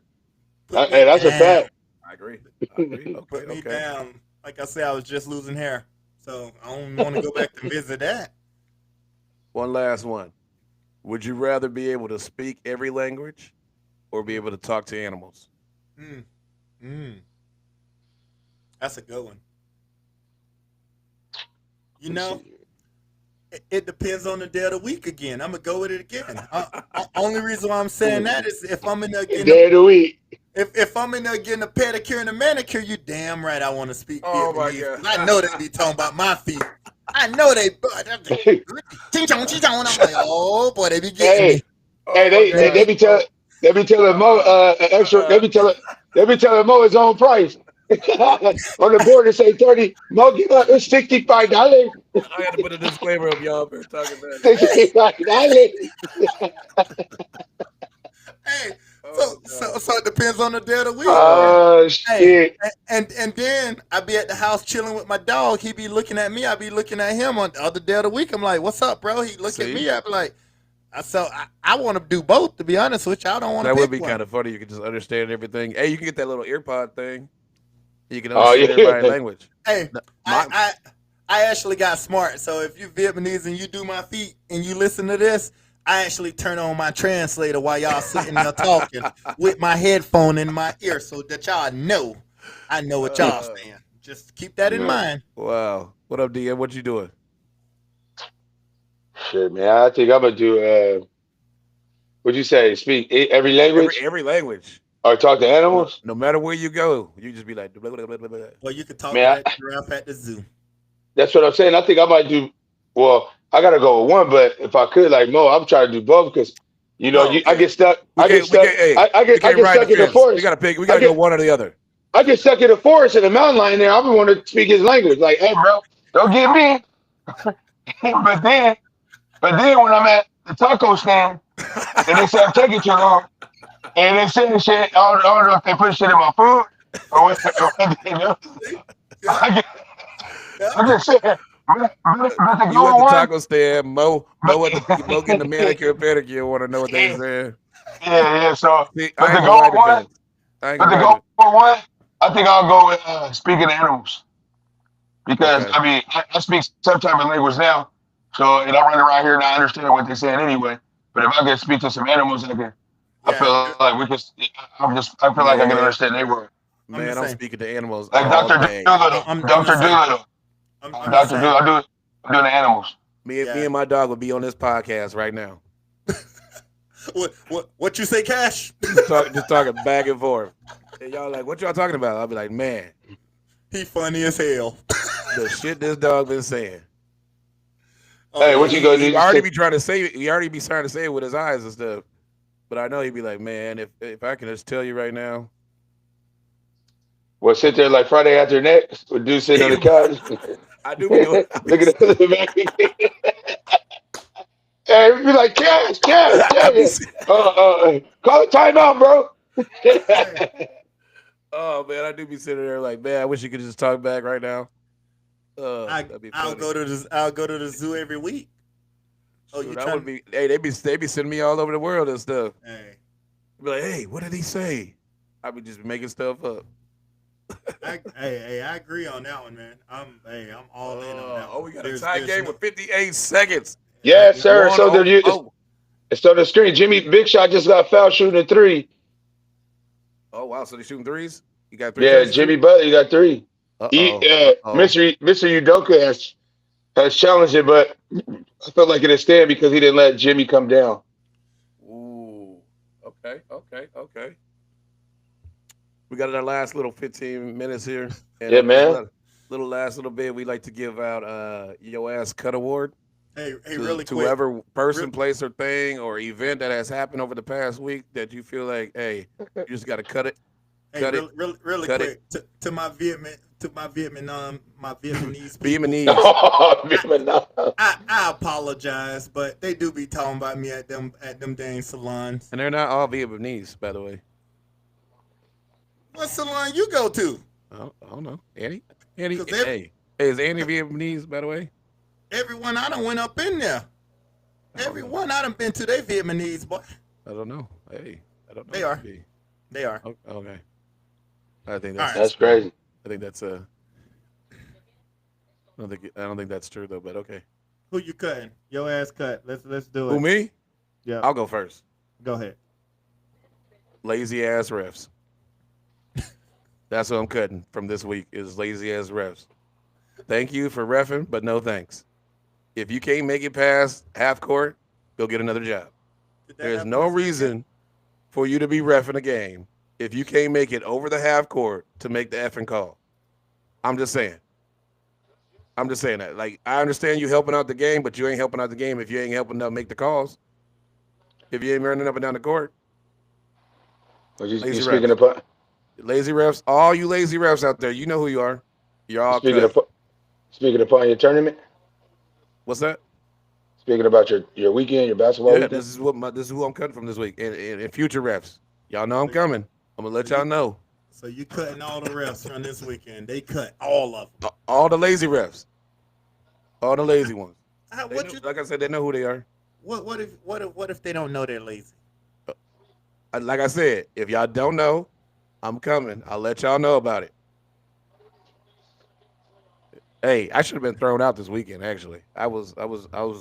Put Hey, me that's a down. fact. I agree. I agree. Okay, Put me okay. down. Like I said, I was just losing hair. So, I don't want to go back and visit that. One last one. Would you rather be able to speak every language or be able to talk to animals? Mm, mm, that's a good one. You Let me know, see. it depends on the day of the week again. I'm gonna go with it again. Only reason why I'm saying that is if I'm in there getting Day of the week. if I'm in there getting a pedicure and a manicure, you damn right I want to speak Oh my Vietnamese god. because I know they be talking about my feet. I know they. Ching chong ching chong. I'm like, oh boy, they be getting me. Hey, hey, Oh my they gosh, bro. they be telling Mo Uh, extra. uh, They be telling Mo his own price on the board. They say 30. Mo, give up. It's $65. I got to put a disclaimer up, y'all. We're talking that. $65. Hey, Oh god. so it depends on the day of the week. Oh. Oh Hey, shit. and then I be at the house chilling with my dog. He be looking at me. I be looking at him on the other day of the week. I'm like, "What's up, bro?" He look at See, me. I be like, I want to do both. To be honest with you, I don't want to that would pick be one. kind of funny. You could just understand everything. Hey, you can get that little earpod thing. You can Oh understand everybody's yeah. language. Hey, I My, I I actually got smart. So if you Vietnamese and you do my feet and you listen to this, I actually turn on my translator while y'all sitting there talking with my headphone in my ear so that y'all know I know what y'all uh, saying. Just keep that in Man, mind. wow. What up, DM? What you doing? shit, man. I think I'm gonna do. What'd you say? Speak every language Every language. or talk to animals? No matter where you go, you just be like, blah, blah, blah, blah, blah. Or you could talk to Man, that giraffe at the zoo. that's what I'm saying. I think I might do. Well, I gotta go with one, but if I could, like Mo, I'm trying to do both because, Oh, I okay. get stuck. We I get can't. We stuck. can't. Hey, we I can't get ride the stuck in the fence. We forest. gotta pick. We I gotta go get one or the other. I get stuck in the forest and the mountain lion there. I be want to speak his language. Like, hey, bro, don't get me. but then, when I'm at the taco stand and they say I'm taking too long, and they say shit, I don't know if they put shit in my food or what, or what they do. Yeah, I get, yeah. I get shit. But the You at going the one, taco stand, Mo at but, the Mo getting the manicure pedicure. Want to know what they yeah, saying? yeah. So, See, but I the ain't gonna ride going the one, fence. I ain't but gonna the ride going the. one, I think I'll go with speaking to animals. Because Okay. I mean, I speak some type of language now, so and I run around here and I understand what they're saying anyway. But if I can speak to some animals, I Yeah, feel like we could. I feel like I can Man, understand their word. I'm the I'm same. speaking to animals Like all Doctor day. Doolittle, I'm the Doctor same. Doolittle, I'm the Doctor same. Doolittle. I'm doing the animals. Me Yeah. and my dog would be on this podcast right now. What you say, Cash? Just talking back and forth. And y'all like, what y'all talking about? I'll be like, man, He funny as hell. the shit this dog been saying. Oh Hey, yeah, what you gonna do? He already be trying to say it. He already be trying to say it with his eyes and stuff. But I know he'd be like, man, if I can just tell you right now. Well, sit there like Friday after next with dude sitting on the couch, I do be doing. looking at the back. Hey, be like, I be, cash. Call a timeout, bro. hey, oh man, I do be sitting there like, man, I wish you could just talk back right now. That'd be I'll funny. go to the zoo every week. Oh, you Shoot, I would trying? be. Hey, they be sending me all over the world and stuff. Hey, Be like, hey, what did he say? I be just making stuff up. I agree on that one, man. I'm all in on that one. We got a tie game with 58 seconds. Yes, sir. One, So oh, there oh. so the screen. Jimmy Big Shot just got foul shooting a three. Oh wow, so they shooting threes? You got three Yeah, shots to Jimmy shoot? Butler, you got three. Uh-oh. Mr. Udoka has challenged it, but I felt like it is stand because he didn't let Jimmy come down. Ooh. Okay. We got our last little 15 minutes here. And Yeah, man. last little bit, we like to give out Yo Ass Cut Award Hey, to, really to quick. whoever person, place, or thing or event that has happened over the past week that you feel like, hey, you just got to cut it. Hey, Cut really Cut quick. To my Vietnamese Be people. Vietnamese. I apologize, but they do be talking about me at them dang salons. And they're not all Vietnamese, by the way. What salon you go to? I don't know. Annie? Hey, is Annie Vietnamese, by the way? Everyone I done went up in there. Everyone I done been to, they Vietnamese, boy. I don't know. Hey, I don't know. They are. They are. Okay. I think That's crazy. I think that's I don't think that's true though, but okay. Who you cutting? Your ass cut. Let's do it. Who, me? Yeah. I'll go first. Go ahead. Lazy ass refs. That's what I'm cutting from this week is lazy ass refs. Thank you for reffing, but no thanks. If you can't make it past half court, go get another job. There's no reason for you to be reffing a game if you can't make it over the half court to make the effing call. I'm just saying that. Like, I understand you helping out the game, but you ain't helping out the game if you ain't helping them make the calls. If you ain't running up and down the court. You Lazy speaking refs. of Lazy refs, all you lazy refs out there, you know who you are. You're all speaking cut. upon your tournament. What's that? Speaking about your weekend, your basketball Yeah, weekend. this is who I'm cutting from this week. And future refs. Y'all know I'm coming. I'm gonna let y'all know. So you cutting all the refs from this weekend? They cut all of them. All the lazy refs. All the lazy ones. Like I said, they know who they are. What if they don't know they're lazy? Like I said, if y'all don't know, I'm coming. I'll let y'all know about it. Hey, I should have been thrown out this weekend. Actually, I was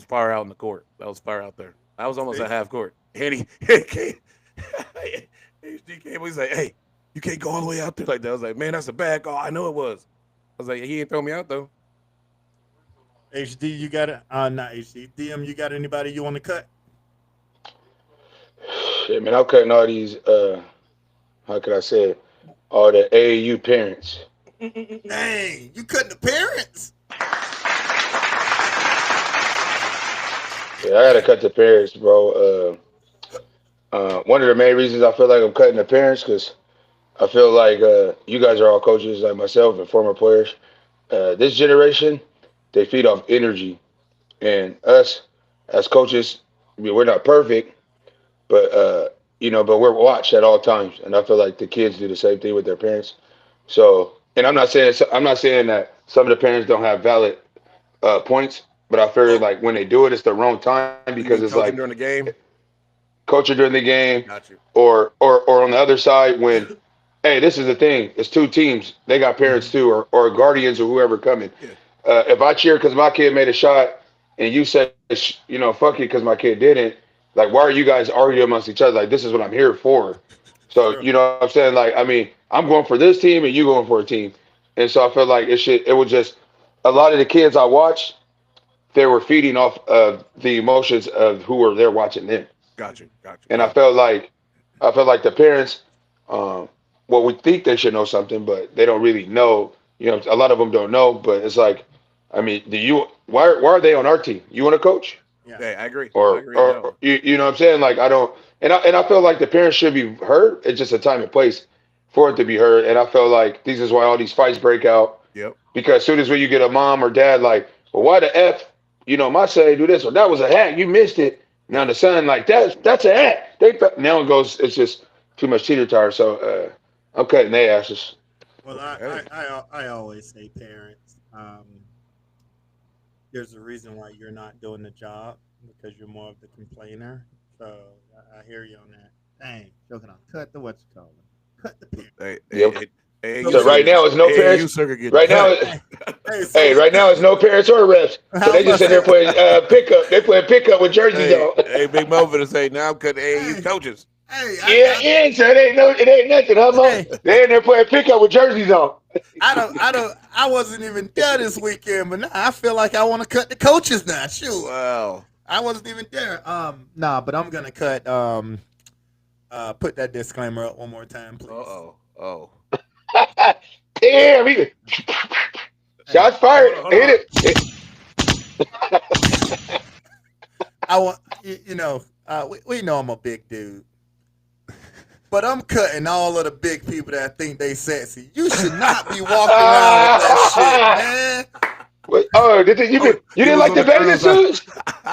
far out in the court. I was far out there. I was almost at half court. And he came. HD came. He's like, "Hey, you can't go all the way out there like that." I was like, "Man, that's a bad call. I know it was." I was like, "He ain't throw me out though." HD, you got it? Not HD. DM, you got anybody you want to cut? Shit, man, I'm cutting all these. How could I say it? All the AAU parents. Dang, you cutting the parents? Yeah, I gotta cut the parents, bro. One of the main reasons I feel like I'm cutting the parents because I feel like you guys are all coaches like myself and former players. This generation, they feed off energy, and us as coaches, I mean, we're not perfect, but but we're watched at all times, and I feel like the kids do the same thing with their parents. So, and I'm not saying that some of the parents don't have valid points, but I feel Oh, like when they do it, it's the wrong time you because mean it's coaching like during the game? coaching during the game, Got you. or on the other side when, hey, this is the thing. It's two teams. They got parents too, or guardians or whoever coming. Yeah. If I cheer because my kid made a shot and you say, fuck it because my kid didn't, like, why are you guys arguing amongst each other? Like, this is what I'm here for. So, Sure. you know what I'm saying? Like, I mean, I'm going for this team and you going for a team. And so I feel like it was just a lot of the kids I watched, they were feeding off of the emotions of who were there watching them. Got you. Got you. And Got I felt like the parents, um, well, we think they should know something, but they don't really know. A lot of them don't know. But it's like, I mean, why are they on our team? You want to coach, you. Hey, I agree. I or agree on that or one. you know what I'm saying? Like I don't, and I feel like the parents should be heard. It's just a time and place for it to be heard. And I feel like this is why all these fights break out Yep. because as soon as when you get a mom or dad like, well, why the f, my son do this or that was a hack, you missed it. Now Yep. the son like that's a hack. Now it goes. It's just too much teeter totter. So I'm cutting their asses. Well, Okay. I always say parents. There's a reason why you're not doing the job because you're more of the complainer. So I hear you on that. Dang, joking on. Cut the what you call it. Cut the parents. Hey, Yep. AAU So right sucker, now it's no AAU parents. sucker getting Right now, cut. Hey, so hey, look, right now it's no parents or refs. So I was they just about sit there to playing pickup. They playing pickup with jerseys Hey, on. hey, Big Mo finna say now I'm cutting AAU say, coaches. hey, Yeah, yeah. So it ain't nothing, huh, Mo? hey, They in there playing pickup with jerseys on. I wasn't even there this weekend, but now I feel like I want to cut the coaches now. Shoot, Wow. I wasn't even there. Nah, but I'm gonna cut. Put that disclaimer up one more time, Uh please. oh. Oh. Damn, Hey, shots Hold fired. on. Hold on. Hit it. I want we know I'm a big dude, but I'm cutting all of the big people that think they sexy. You should not be walking around with that shit, man. Oh, Oh, you he didn't was like on the the bathing girls' side. suits?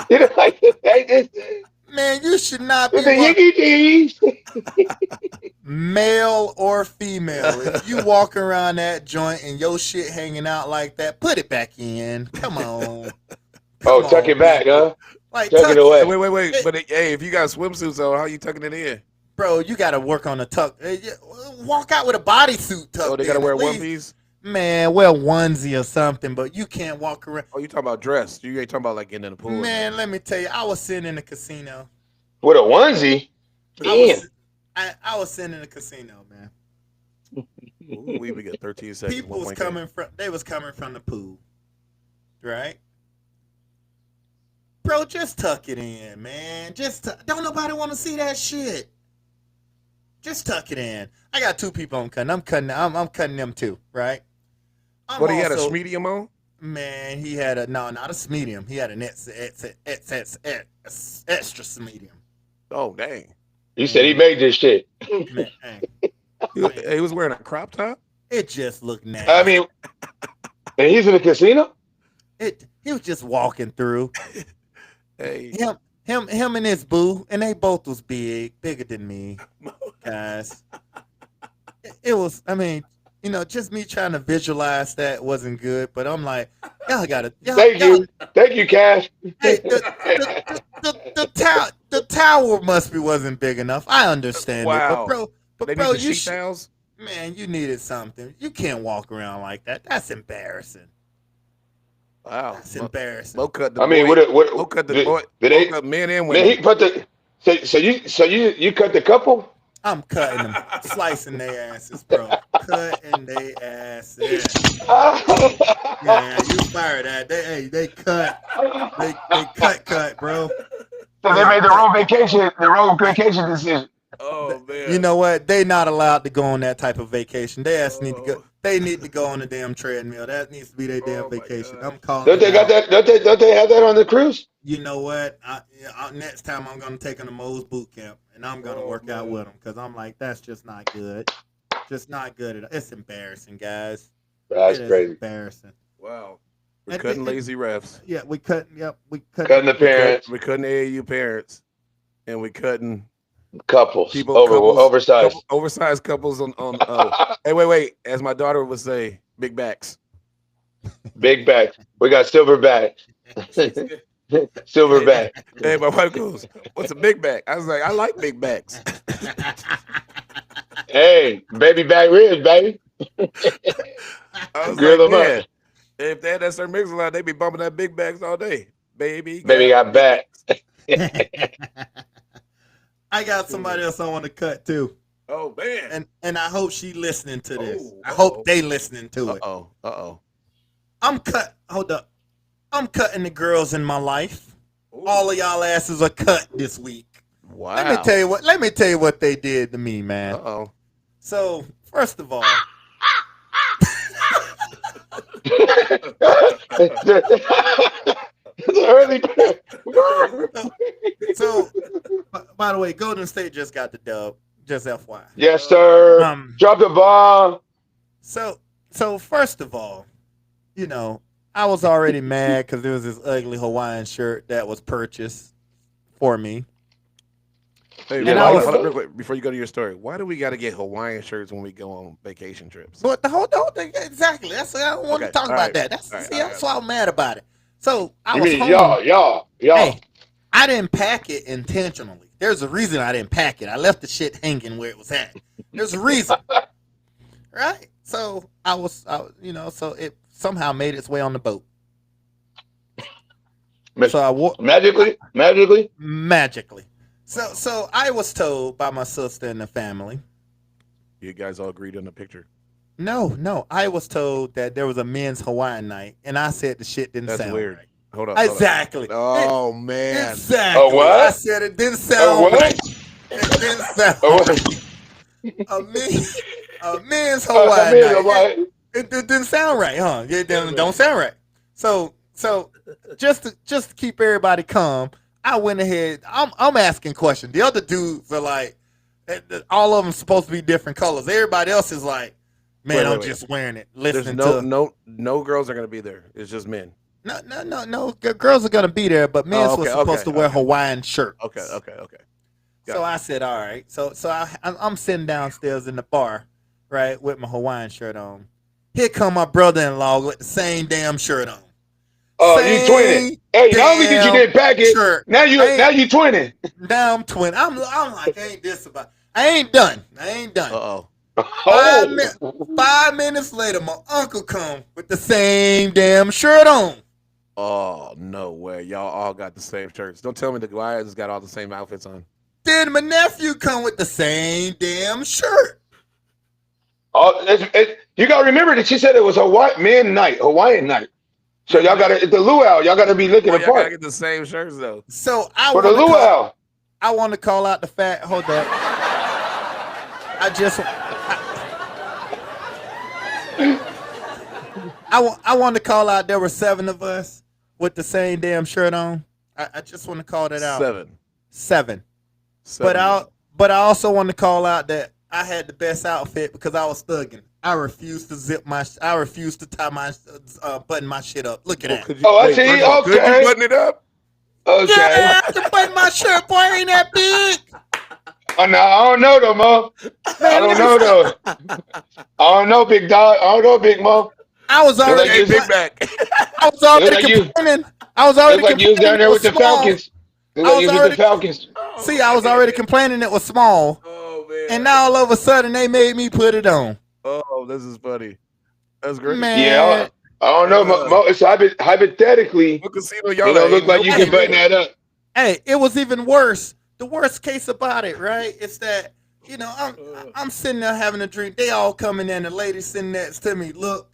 You didn't like the bathing suits? Man, you should not The be walking, Yiggy D's? male or female. If you walk around that joint and your shit hanging out like that, put it back in. Come on, Oh, come tuck on, it back, people. huh? Like Tuck it tuck it, Hey, away. wait. Hey, But hey, if you got swimsuits on, how you tucking it in? bro. You got to work on the tuck. Walk out with a bodysuit Oh, tucked they gotta in wear at one least. piece. Man, wear onesie or something, but you can't walk around. Oh, you talking about dress? You ain't talking about like getting in the pool or Man, nothing. let me tell you, I was sitting in the casino. With a onesie? I Damn. was I was sitting in the casino, man. Ooh, we got 13 seconds. People was 1.k. coming from the pool, right? Bro, just tuck it in, man. Don't nobody want to see that shit. Just tuck it in. I got two people I'm cutting. I'm cutting them too, right? I'm What, he had a also medium on? Man, he had not a medium. He had an extra medium. Oh, dang. You said he made this shit. Man, hey, He was wearing a crop top? it just looked nasty. I mean, and he's in the casino? He was just walking through. Hey. Him and his boo, and they both was bigger than me, guys. It was, I mean, just me trying to visualize that wasn't good, but I'm like, y'all gotta, Thank you. Thank you, Cash. hey, the tower wasn't big enough. I understand it, Wow. but They bro, need the you sheet towels? man, you needed something. You can't walk around like that. That's embarrassing. Wow. That's embarrassing. Low cut the I mean, boy. what Low cut the did, boy. did Low they, cut men and man, women. he put the, so you cut the couple? I'm cutting them, slicing their asses, bro. Cutting their asses. Yeah, you fired that. They cut, bro. So they made the wrong vacation decision. Oh man. You know what? They not allowed to go on that type of vacation. They need to go. Oh. They need to go on the damn treadmill. That needs to be their damn Oh, my vacation. gosh. I'm calling Don't they it got out. that? Don't they have that on the cruise? You know what? Next time I'm gonna take them to Moe's boot camp, and I'm gonna Oh, work out man. with them because I'm like, that's just not good. Just not good at all. It's embarrassing, guys. That's It is crazy. embarrassing. Wow. We're And- cutting and- lazy refs. Yeah, we couldn't. Yep, we couldn't. Cutting the parents, We're cutting AAU parents, and we're cutting couples, people couples, oversized. oversized couples on. Hey, wait. As my daughter would say, big backs. Big back. We got silver back. Silver back. Hey, my wife goes, "What's a big back?" I was like, "I like big backs." Hey, baby back ribs, baby. I was Grill like, them up. "Man, if they had that certain mix line, they'd be bumping that big backs all day." Baby Got back. I got somebody else I want to cut too, Oh man. and I hope she listening to this. Oh, I uh-oh. hope they listening to it. Uh-oh. Hold up. I'm cutting the girls in my life. Ooh. All of y'all asses are cut this week. Wow. Let me tell you what they did to me, man. Uh-oh. So, first of all, It's early. so by the way, Golden State just got the dub. Just FYI. Yes, sir. Drop the ball. So first of all, you know, I was already mad because there was this ugly Hawaiian shirt that was purchased for me. Hey, And man, I hold was- on, real quick, before you go to your story, why do we got to get Hawaiian shirts when we go on vacation trips? But the whole thing, exactly. That's I don't want Okay, to talk all about right, that. That's all right, see, all that's right. why I'm mad about it. So I You was mean home. y'all? Hey, I didn't pack it intentionally. There's a reason I didn't pack it. I left the shit hanging where it was at. There's a reason, right? So so it somehow made its way on the boat. So I wore Magically. magically. So I was told by my sister and the family. You guys all agreed on the picture. No. I was told that there was a men's Hawaiian night, and I said the shit didn't That's sound weird. right. Hold on. Exactly. Oh man. Exactly. A what? I said it didn't sound what? right. It didn't sound Oh, what? right. A men's I Hawaiian mean, night. what? It didn't sound right, huh? It don't sound right. So just to keep everybody calm, I went ahead. I'm asking questions. The other dudes are like, all of them supposed to be different colors. Everybody else is like, man, Wait, I'm wait. just wearing it. There's Listening no girls are gonna be there. It's just men. no. Girls are gonna be there, but men Oh, was okay, supposed to wear okay. Hawaiian shirts. Okay. So I said, all right. So I'm sitting downstairs in the bar, right, with my Hawaiian shirt on. Here come my brother-in-law with the same damn shirt on. Oh, you twinning. Hey, not only did you didn't pack it, shirt. now you twinning. Now I'm twin. I'm like, ain't this about? I ain't done. Uh-oh. Oh. 5 minutes later, my uncle come with the same damn shirt on. Oh no way. Y'all all got the same shirts. Don't tell me the guys got all the same outfits on. Then my nephew come with the same damn shirt. Oh, you gotta remember that she said it was Hawaiian night. So y'all gotta the luau. Y'all gotta be looking Well, y'all gotta apart get the same shirts though. So I for the want to call, luau. I want to call out the fact. Hold up. I want to call out. There were 7 of us with the same damn shirt on. I just want to call that out. 7. But I also want to call out that I had the best outfit because I was thugging. I refused to tie my button my shit up. Look at that. Could you, I see. first of all, Could Okay. you button it up? Okay. Yeah, I can button my shirt, boy. Ain't that big? Oh, no, I don't know though, Mo. I don't know though. I don't know, big dog. I don't know, big Mo. I was already like you- Big back. I was already like you- complaining. I was already It's like you was down complaining there it with the was small. Falcons. It's I like was you was with already- the Falcons. See, I was already complaining it was small, Oh man. and now all of a sudden they made me put it on. Oh, this is funny. That's great. Man, Yeah, I don't know, Mo. It's hypothetically, What casino it y'all don't at? look like you Hey, can button that up. hey, it was even worse. The worst case about it, right? It's that I'm sitting there having a drink. They all coming in. The lady sitting next to me. Look,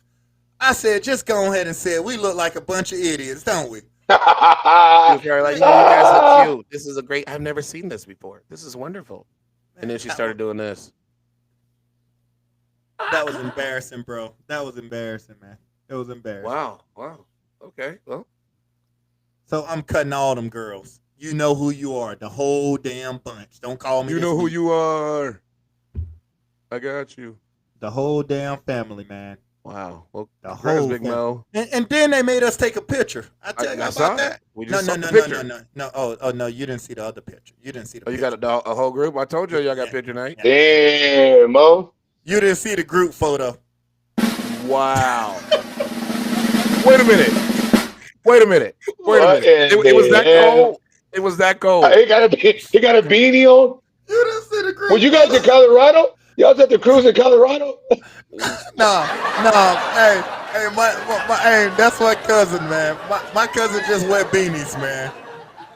I said, just go ahead and say we look like a bunch of idiots, don't we? was probably like, you guys look cute. This is a great. I've never seen this before. This is wonderful. And then she started doing this. That was embarrassing, bro. That was embarrassing, man. It was embarrassing. Wow. Okay. Well, so I'm cutting all them girls. You know who you are. The whole damn bunch. Don't call me. you know who you are. I got you. The whole damn family, man. Wow. Well, The congrats, whole Big family. Mo. And then they made us take a picture. I tell you I about saw that. We No, just no, saw no, the no, picture. no. Oh, no, you didn't see the other picture. You didn't see the Oh, you picture. got a whole group? I told you y'all got picture night. Damn, Mo. You didn't see the group photo. Wow. Wait a minute. What in It was the that hell? cold. It was that cold. He got a beanie on. You didn't see the group. Was you guys in Colorado? Y'all was at the cruise in Colorado? No. Hey, hey, that's my cousin, man. My cousin just wear beanies, man.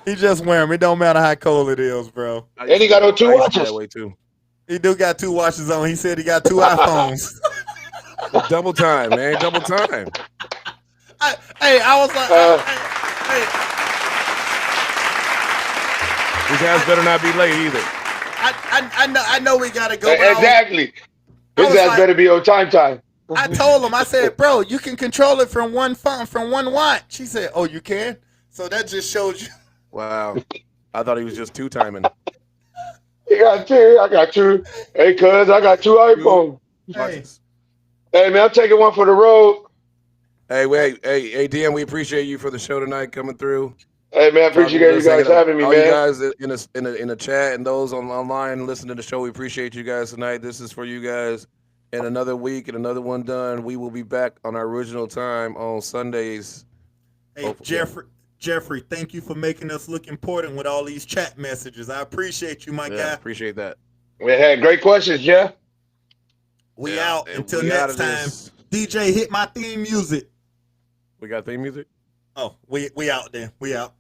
He just wear them. It don't matter how cold it is, bro. And he got on 2 I used to be watches. that way too. He do got 2 watches on. He said he got 2 iPhones. Double time, man. Double time. I was like, These guys better not be late either. I know we gotta go. But Exactly. I His was ass like- better be on time. I told him, I said, bro, you can control it from one phone, from one watch. He said, oh, you can? So that just shows you. Wow. I thought he was just two timing. He got 2. I got 2. Hey, cuz, I got 2 iPhones. Hey, Hey, man, I'm taking one for the road. Hey, DM, we appreciate you for the show tonight coming through. Hey, man, appreciate you guys having me, all man. you guys in the chat and those online listening to the show, we appreciate you guys tonight. This is for you guys. And another week and another one done. We will be back on our original time on Sundays. hey, Jeffrey, thank you for making us look important with all these chat messages. I appreciate you, my guy. Appreciate that. We had great questions, Jeff. We Yeah, out and until we out next of time. this. DJ, hit my theme music. We got theme music? Oh, we out then. We out.